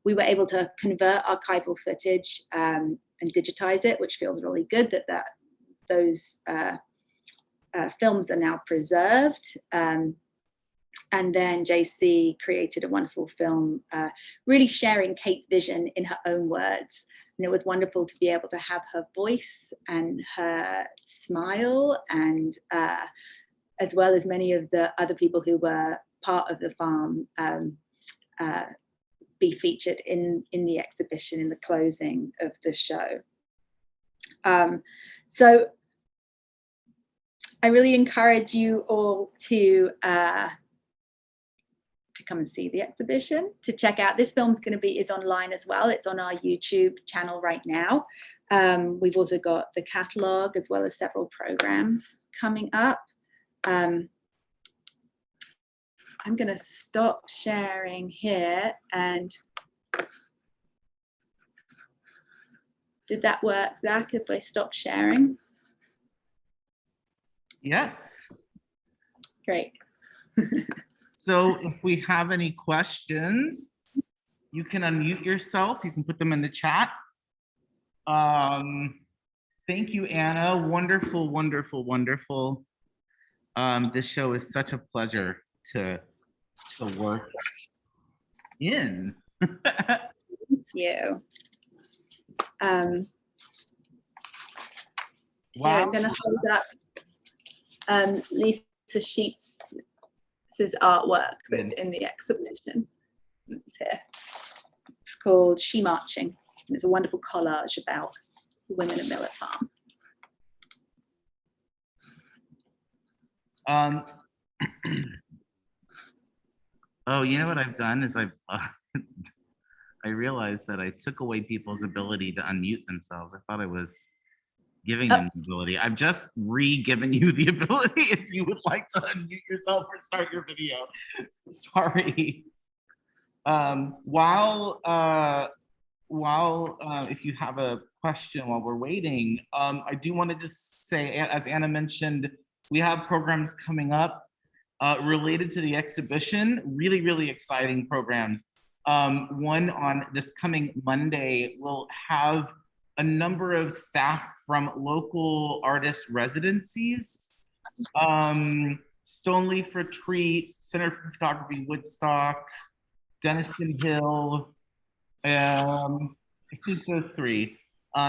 We were able to convert archival footage and digitize it, which feels really good that those films are now preserved. And then JC created a wonderful film, really sharing Kate's vision in her own words. And it was wonderful to be able to have her voice and her smile, and as well as many of the other people who were part of the farm be featured in the exhibition, in the closing of the show. So I really encourage you all to come and see the exhibition, to check out. This film's is online as well. It's on our YouTube channel right now. We've also got the catalogue as well as several programs coming up. I'm going to stop sharing here. And did that work, Zach, if I stop sharing? Yes. Great. So if we have any questions, you can unmute yourself. You can put them in the chat. Thank you, Anna. Wonderful, wonderful, wonderful. This show is such a pleasure to work in. Thank you. Wow. Here, I'm going to hold up Lisa Sheets' artwork that's in the exhibition. It's here. It's called She Marching, and it's a wonderful collage about the women at Millett Farm. Oh, you know what I've done is I realized that I took away people's ability to unmute themselves. I thought I was giving them the ability. I've just re-given you the ability if you would like to unmute yourself or start your video. Sorry. While if you have a question while we're waiting, I do want to just say, as Anna mentioned, we have programs coming up related to the exhibition, really, really exciting programs. One on this coming Monday, we'll have a number of staff from local artist residencies, Stoneleaf Retreat, Center for Photography Woodstock, Denniston Hill, I think those three,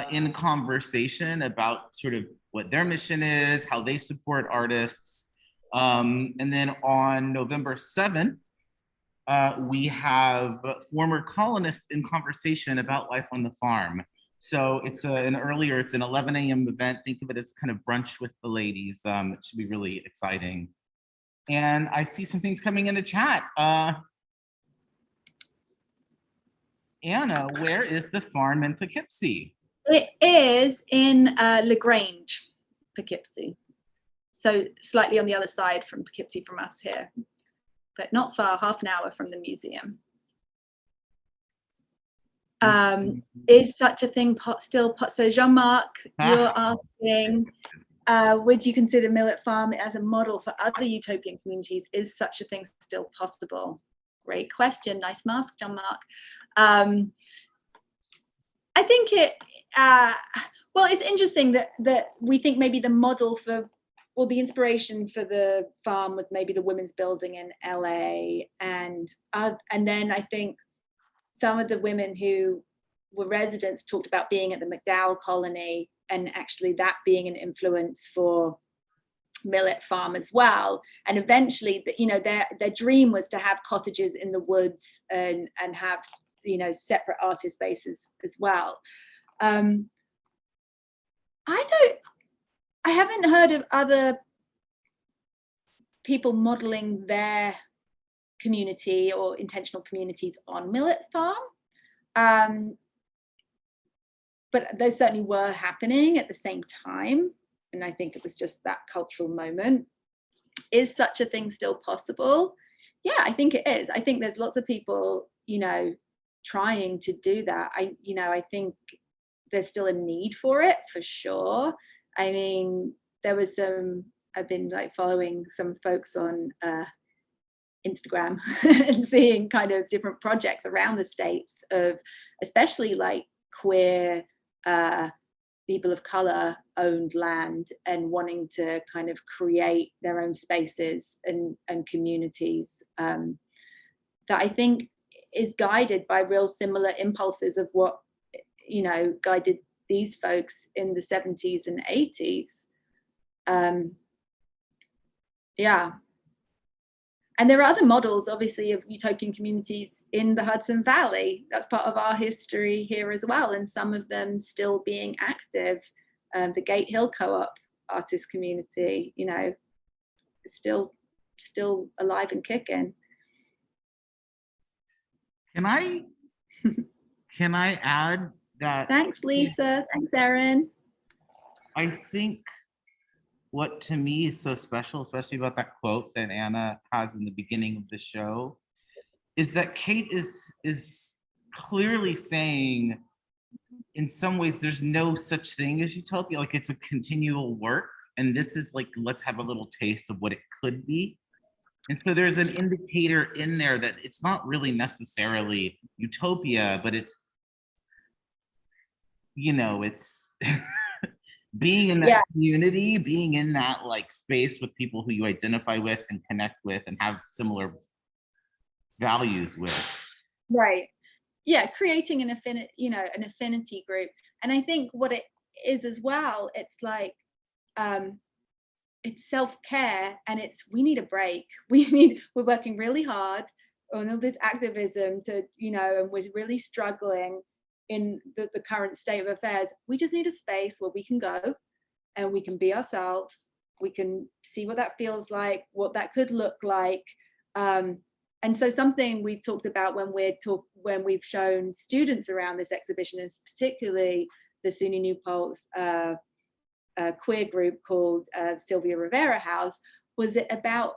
in conversation about sort of what their mission is, how they support artists. And then on November 7th, we have former colonists in conversation about life on the farm. So it's an 11 a.m. event. Think of it as kind of brunch with the ladies. It should be really exciting. And I see some things coming in the chat. Anna, where is the farm in Poughkeepsie? It is in LaGrange, Poughkeepsie. So slightly on the other side from Poughkeepsie from us here, but not far, half an hour from the museum. Is such a thing still? So Jean-Marc, you're asking, would you consider Millett Farm as a model for other utopian communities? Is such a thing still possible? Great question. Nice mask, John Mark. I think well, it's interesting that we think maybe the model for, or the inspiration for the farm was maybe the women's building in LA, and then I think some of the women who were residents talked about being at the McDowell colony, and actually that being an influence for Millett Farm as well. And eventually, their dream was to have cottages in the woods and have separate artist spaces as well. I haven't heard of other people modeling their community or intentional communities on Millett Farm, but those certainly were happening at the same time, and I think it was just that cultural moment. Is such a thing still possible? Yeah, I think it is. I think there's lots of people trying to do that. I think there's still a need for it, for sure. I mean, I've been following some folks on Instagram and seeing kind of different projects around the States of especially queer people of color owned land and wanting to kind of create their own spaces and communities that I think is guided by real similar impulses of what guided these folks in the 70s and 80s. Yeah. And there are other models, obviously, of utopian communities in the Hudson Valley. That's part of our history here as well, and some of them still being active. The Gate Hill Co-op artist community, is still alive and kicking. Can I add that? Thanks, Lisa. Thanks, Erin. I think what to me is so special, especially about that quote that Anna has in the beginning of the show, is that Kate is clearly saying, in some ways, there's no such thing as utopia. It's a continual work, and this is let's have a little taste of what it could be. And so there's an indicator in there that it's not really necessarily utopia, but it's it's being in that community, being in that space with people who you identify with and connect with and have similar values with. Right. Yeah, creating an affinity group. And I think what it is as well, it's it's self-care, and we need a break. We're working really hard on all this activism and we're really struggling in the current state of affairs. We just need a space where we can go and we can be ourselves. We can see what that feels like, what that could look like. And so something we've talked about when we've shown students around this exhibition is particularly the SUNY New Paltz queer group called Sylvia Rivera House, was it about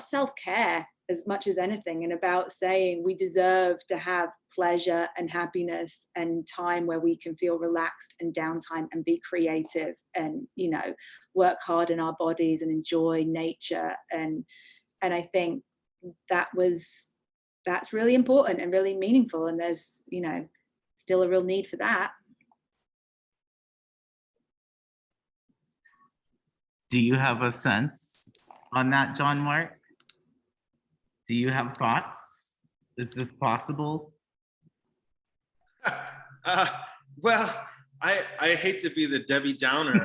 self-care as much as anything, and about saying we deserve to have pleasure and happiness and time where we can feel relaxed and downtime and be creative and work hard in our bodies and enjoy nature. And I think that's really important and really meaningful, and there's still a real need for that. Do you have a sense on that, John Mark? Do you have thoughts? Is this possible? Well, I hate to be the Debbie Downer.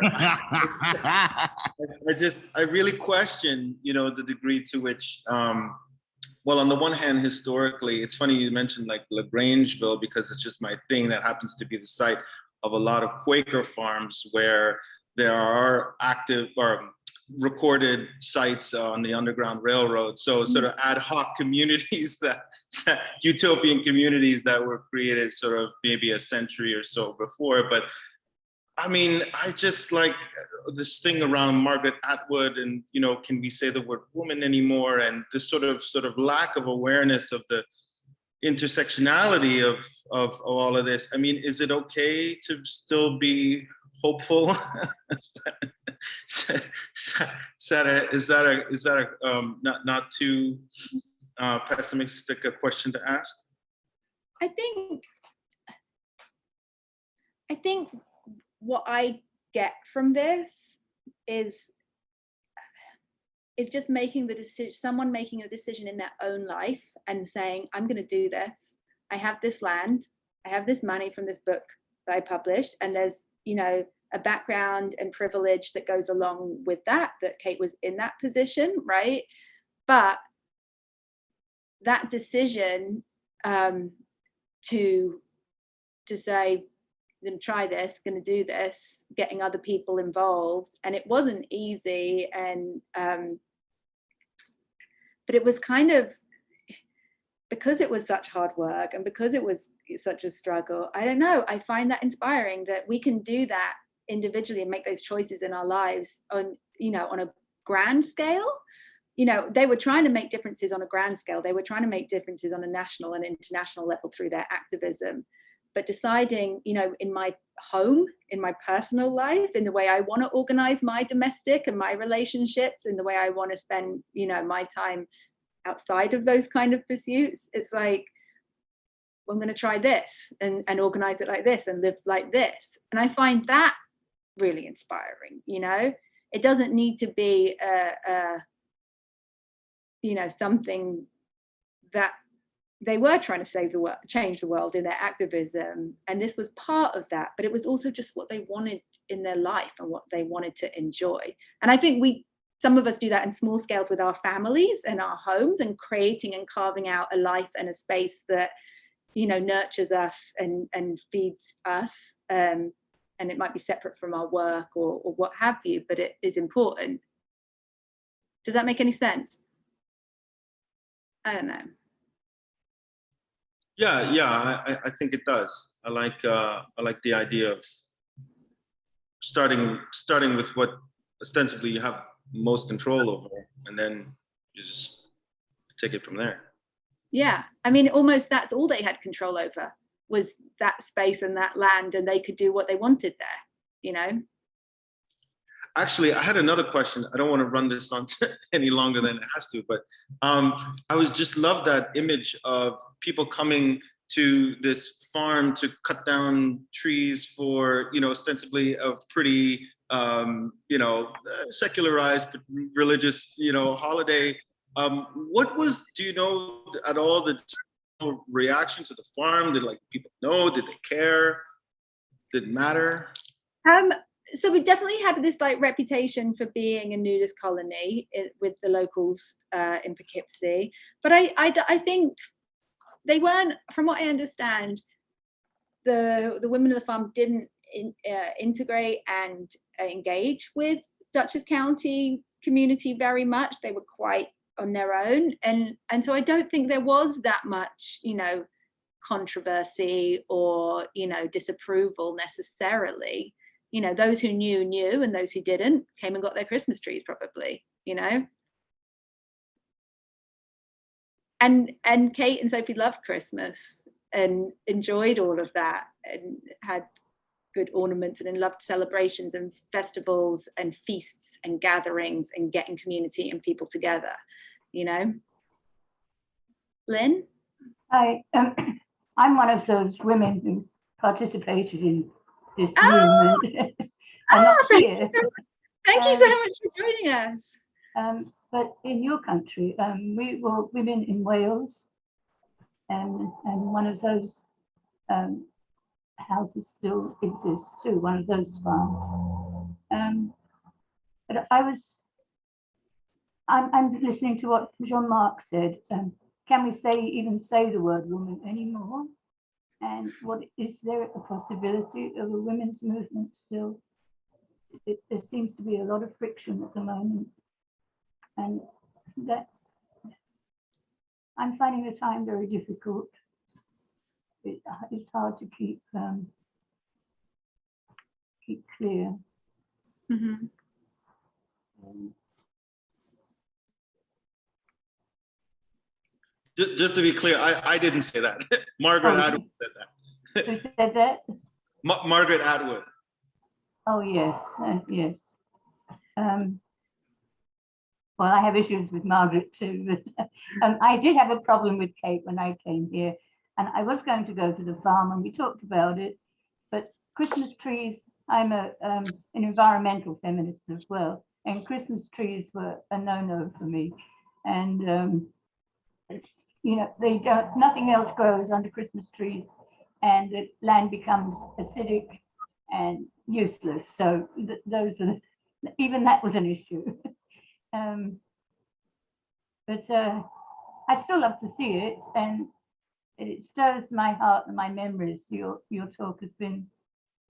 I really question, the degree to which, well, on the one hand, historically, it's funny you mentioned LaGrangeville, because it's just my thing. That happens to be the site of a lot of Quaker farms where there are active or recorded sites on the Underground Railroad. So sort of ad hoc communities that utopian communities that were created sort of maybe a century or so before. But I mean, I just like this thing around Margaret Atwood and, can we say the word woman anymore? And this sort of lack of awareness of the intersectionality of all of this. I mean, is it okay to still be hopeful? Is that not too pessimistic a question to ask? I think what I get from this is just making the decision, someone making a decision in their own life and saying, I'm going to do this. I have this land, I have this money from this book that I published, and there's, you know, a background and privilege that goes along with that Kate was in that position, right? But that decision to say, I'm going to try this, going to do this, getting other people involved, and it wasn't easy, and but it was kind of, because it was such hard work and because it was such a struggle, I don't know, I find that inspiring that we can do that individually and make those choices in our lives on, you know, on a grand scale. You know, they were trying to make differences on a grand scale. They were trying to make differences on a national and international level through their activism. But deciding, you know, in my home, in my personal life, in the way I want to organize my domestic and my relationships, in the way I want to spend, you know, my time outside of those kind of pursuits, it's like, well, I'm going to try this and organize it like this and live like this. And I find that really inspiring. You know, it doesn't need to be you know, something that they were trying to save the world, change the world in their activism, and this was part of that, but it was also just what they wanted in their life and what they wanted to enjoy. And I think some of us do that in small scales with our families and our homes, and creating and carving out a life and a space that, you know, nurtures us and feeds us, and it might be separate from our work or what have you, but it is important. Does that make any sense? I don't know. Yeah, I think it does. I like the idea of starting with what ostensibly you have most control over, and then you just take it from there. Yeah, I mean, almost that's all they had control over, was that space and that land, and they could do what they wanted there, you know? Actually, I had another question. I don't want to run this on any longer than it has to, but I was just love that image of people coming to this farm to cut down trees for, you know, ostensibly a pretty, you know, secularized religious, you know, holiday. What was, do you know at all, the reaction to the farm? Did like people know? Did they care? Did it matter? So we definitely had this like reputation for being a nudist colony with the locals in Poughkeepsie, but I think they weren't, from what I understand, the women of the farm didn't integrate and engage with Dutchess County community very much. They were quite on their own, and so I don't think there was that much, you know, controversy or, you know, disapproval necessarily. You know, those who knew, and those who didn't came and got their Christmas trees probably, you know. And Kate and Sophie loved Christmas and enjoyed all of that and had good ornaments and loved celebrations and festivals and feasts and gatherings and getting community and people together, you know. Lynn? I'm one of those women who participated in this movement. Thank you so much for joining us. But in your country, we were women in Wales, and one of those houses still exists too, one of those farms. But I'm listening to what Jean-Marc said. Can we even say the word woman anymore? And is there a possibility of a women's movement still? There seems to be a lot of friction at the moment, and that I'm finding the time very difficult. It's hard to keep clear. Mm-hmm. Just to be clear, I didn't say that. Margaret Atwood said that. Who said that? Margaret Atwood. Oh yes, yes. well, I have issues with Margaret too, but I did have a problem with Kate when I came here, and I was going to go to the farm and we talked about it, but Christmas trees, I'm an environmental feminist as well, and Christmas trees were a no-no for me. And it's, you know, they don't, nothing else grows under Christmas trees, and the land becomes acidic and useless. So those were, even that was an issue. But I still love to see it, and it stirs my heart and my memories. Your talk has been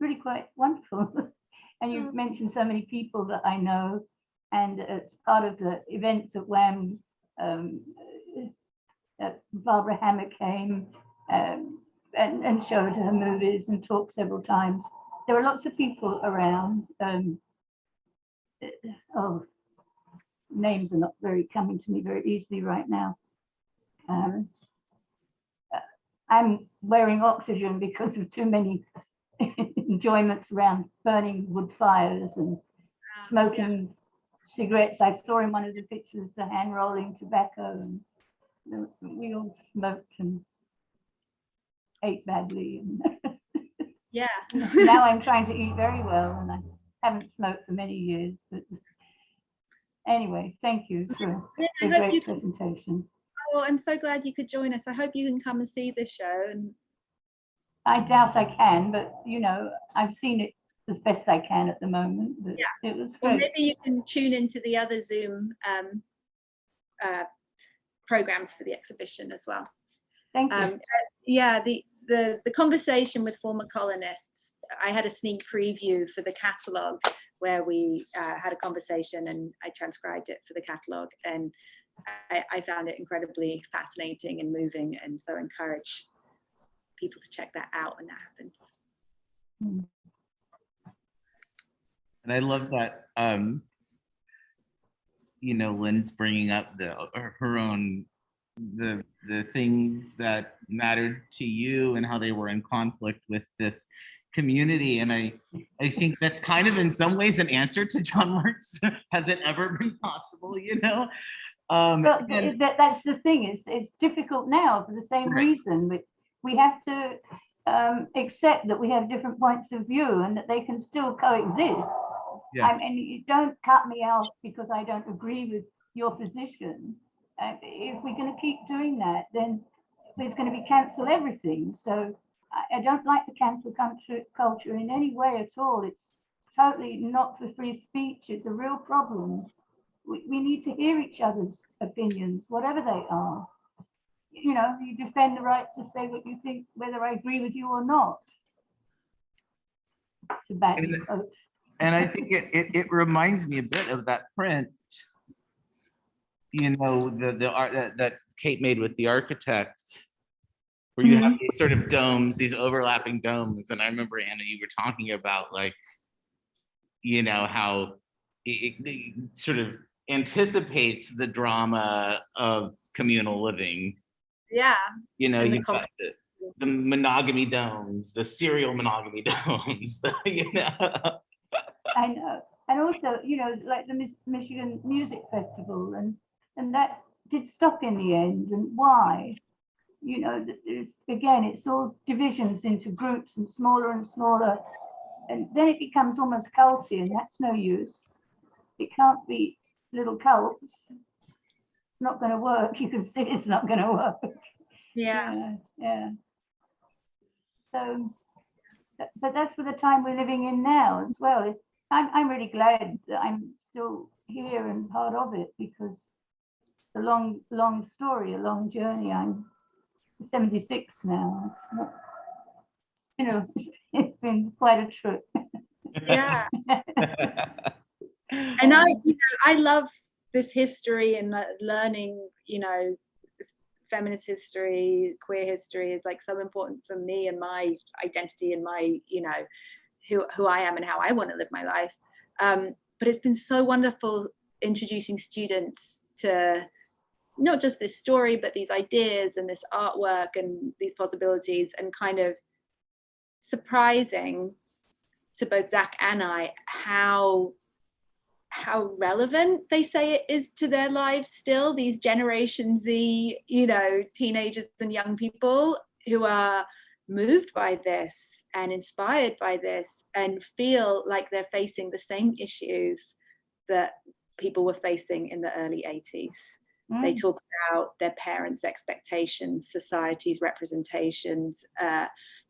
really quite wonderful. And you've mentioned so many people that I know, and it's part of the events at WAM. Barbara Hammer came and showed her movies and talked several times. There were lots of people around. Names are not very coming to me very easily right now. I'm wearing oxygen because of too many enjoyments around burning wood fires and smoking cigarettes. I saw in one of the pictures the hand rolling tobacco, and we all smoked and ate badly. And Yeah. now I'm trying to eat very well, and I haven't smoked for many years. But anyway, thank you for a great presentation. Oh, I'm so glad you could join us. I hope you can come and see this show. And I doubt I can, but you know, I've seen it as best I can at the moment. But yeah, it was well, great. maybe you can tune into the other Zoom programs for the exhibition as well. Thank you. Yeah, the conversation with former colonists. I had a sneak preview for the catalogue where we had a conversation, and I transcribed it for the catalogue, and I found it incredibly fascinating and moving, and so encourage people to check that out when that happens. And I love that, you know, Lynn's bringing up her own, the things that mattered to you and how they were in conflict with this community. And I think that's kind of in some ways an answer to John Mark's "Has it ever been possible?" You know. But that's the thing. It's difficult now for the same reason. But we have to accept that we have different points of view and that they can still coexist. Yeah. I mean, you don't cut me out because I don't agree with your position. If we're going to keep doing that, then there's going to be cancel everything. So I don't like the cancel culture in any way at all. It's totally not for free speech. It's a real problem. We need to hear each other's opinions, whatever they are. You know, you defend the right to say what you think, whether I agree with you or not. It's a bad quote. And I think it reminds me a bit of that print, you know, the art that Kate made with the architect, where you have these sort of domes, these overlapping domes. And I remember, Anna, you were talking about, like, you know, how it sort of anticipates the drama of communal living. Yeah. You know, you've got the monogamy domes, the serial monogamy domes, you know. I know. And also, you know, like the Michigan Music Festival, and that did stop in the end. And why? You know, it's all divisions into groups and smaller, and then it becomes almost culty, and that's no use. It can't be little cults. It's not going to work. You can see it's not going to work. Yeah. So, but that's for the time we're living in now as well. I'm really glad that I'm still here and part of it, because it's a long story, a long journey. I'm 76 now. It's not, you know, it's been quite a trip. Yeah. And I love this history and learning, you know, feminist history, queer history is like so important for me and my identity and my, you know, who I am and how I want to live my life. But it's been so wonderful introducing students to not just this story, but these ideas and this artwork and these possibilities, and kind of surprising to both Zach and I how how relevant they say it is to their lives still, these Generation Z, you know, teenagers and young people who are moved by this and inspired by this and feel like they're facing the same issues that people were facing in the early 80s. They talk about their parents' expectations, society's representations,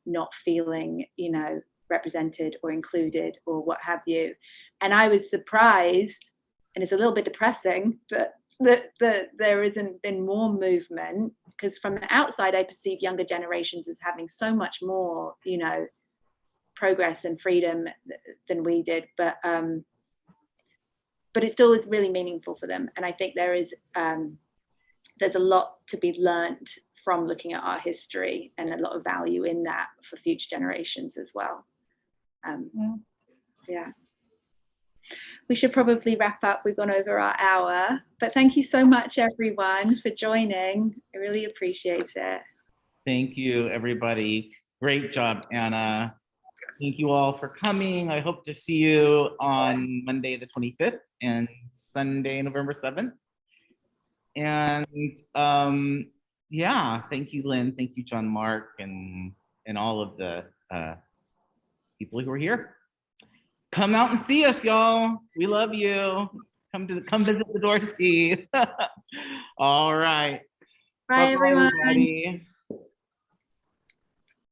not feeling, you know, represented or included or what have you. And I was surprised, and it's a little bit depressing, that there hasn't been more movement, because from the outside I perceive younger generations as having so much more, you know, progress and freedom than we did, but it still is really meaningful for them. And I think there is there's a lot to be learned from looking at our history, and a lot of value in that for future generations as well. Yeah, we should probably wrap up. We've gone over our hour, but thank you so much everyone for joining. I really appreciate it. Thank you, everybody. Great job, Anna. Thank you all for coming. I hope to see you on Monday, the 25th and Sunday, November 7th. And yeah, thank you, Lynn. Thank you, John Mark, and all of the people who are here. Come out and see us, y'all. We love you. Come visit the Dorsey. All right. Bye everyone. Everybody.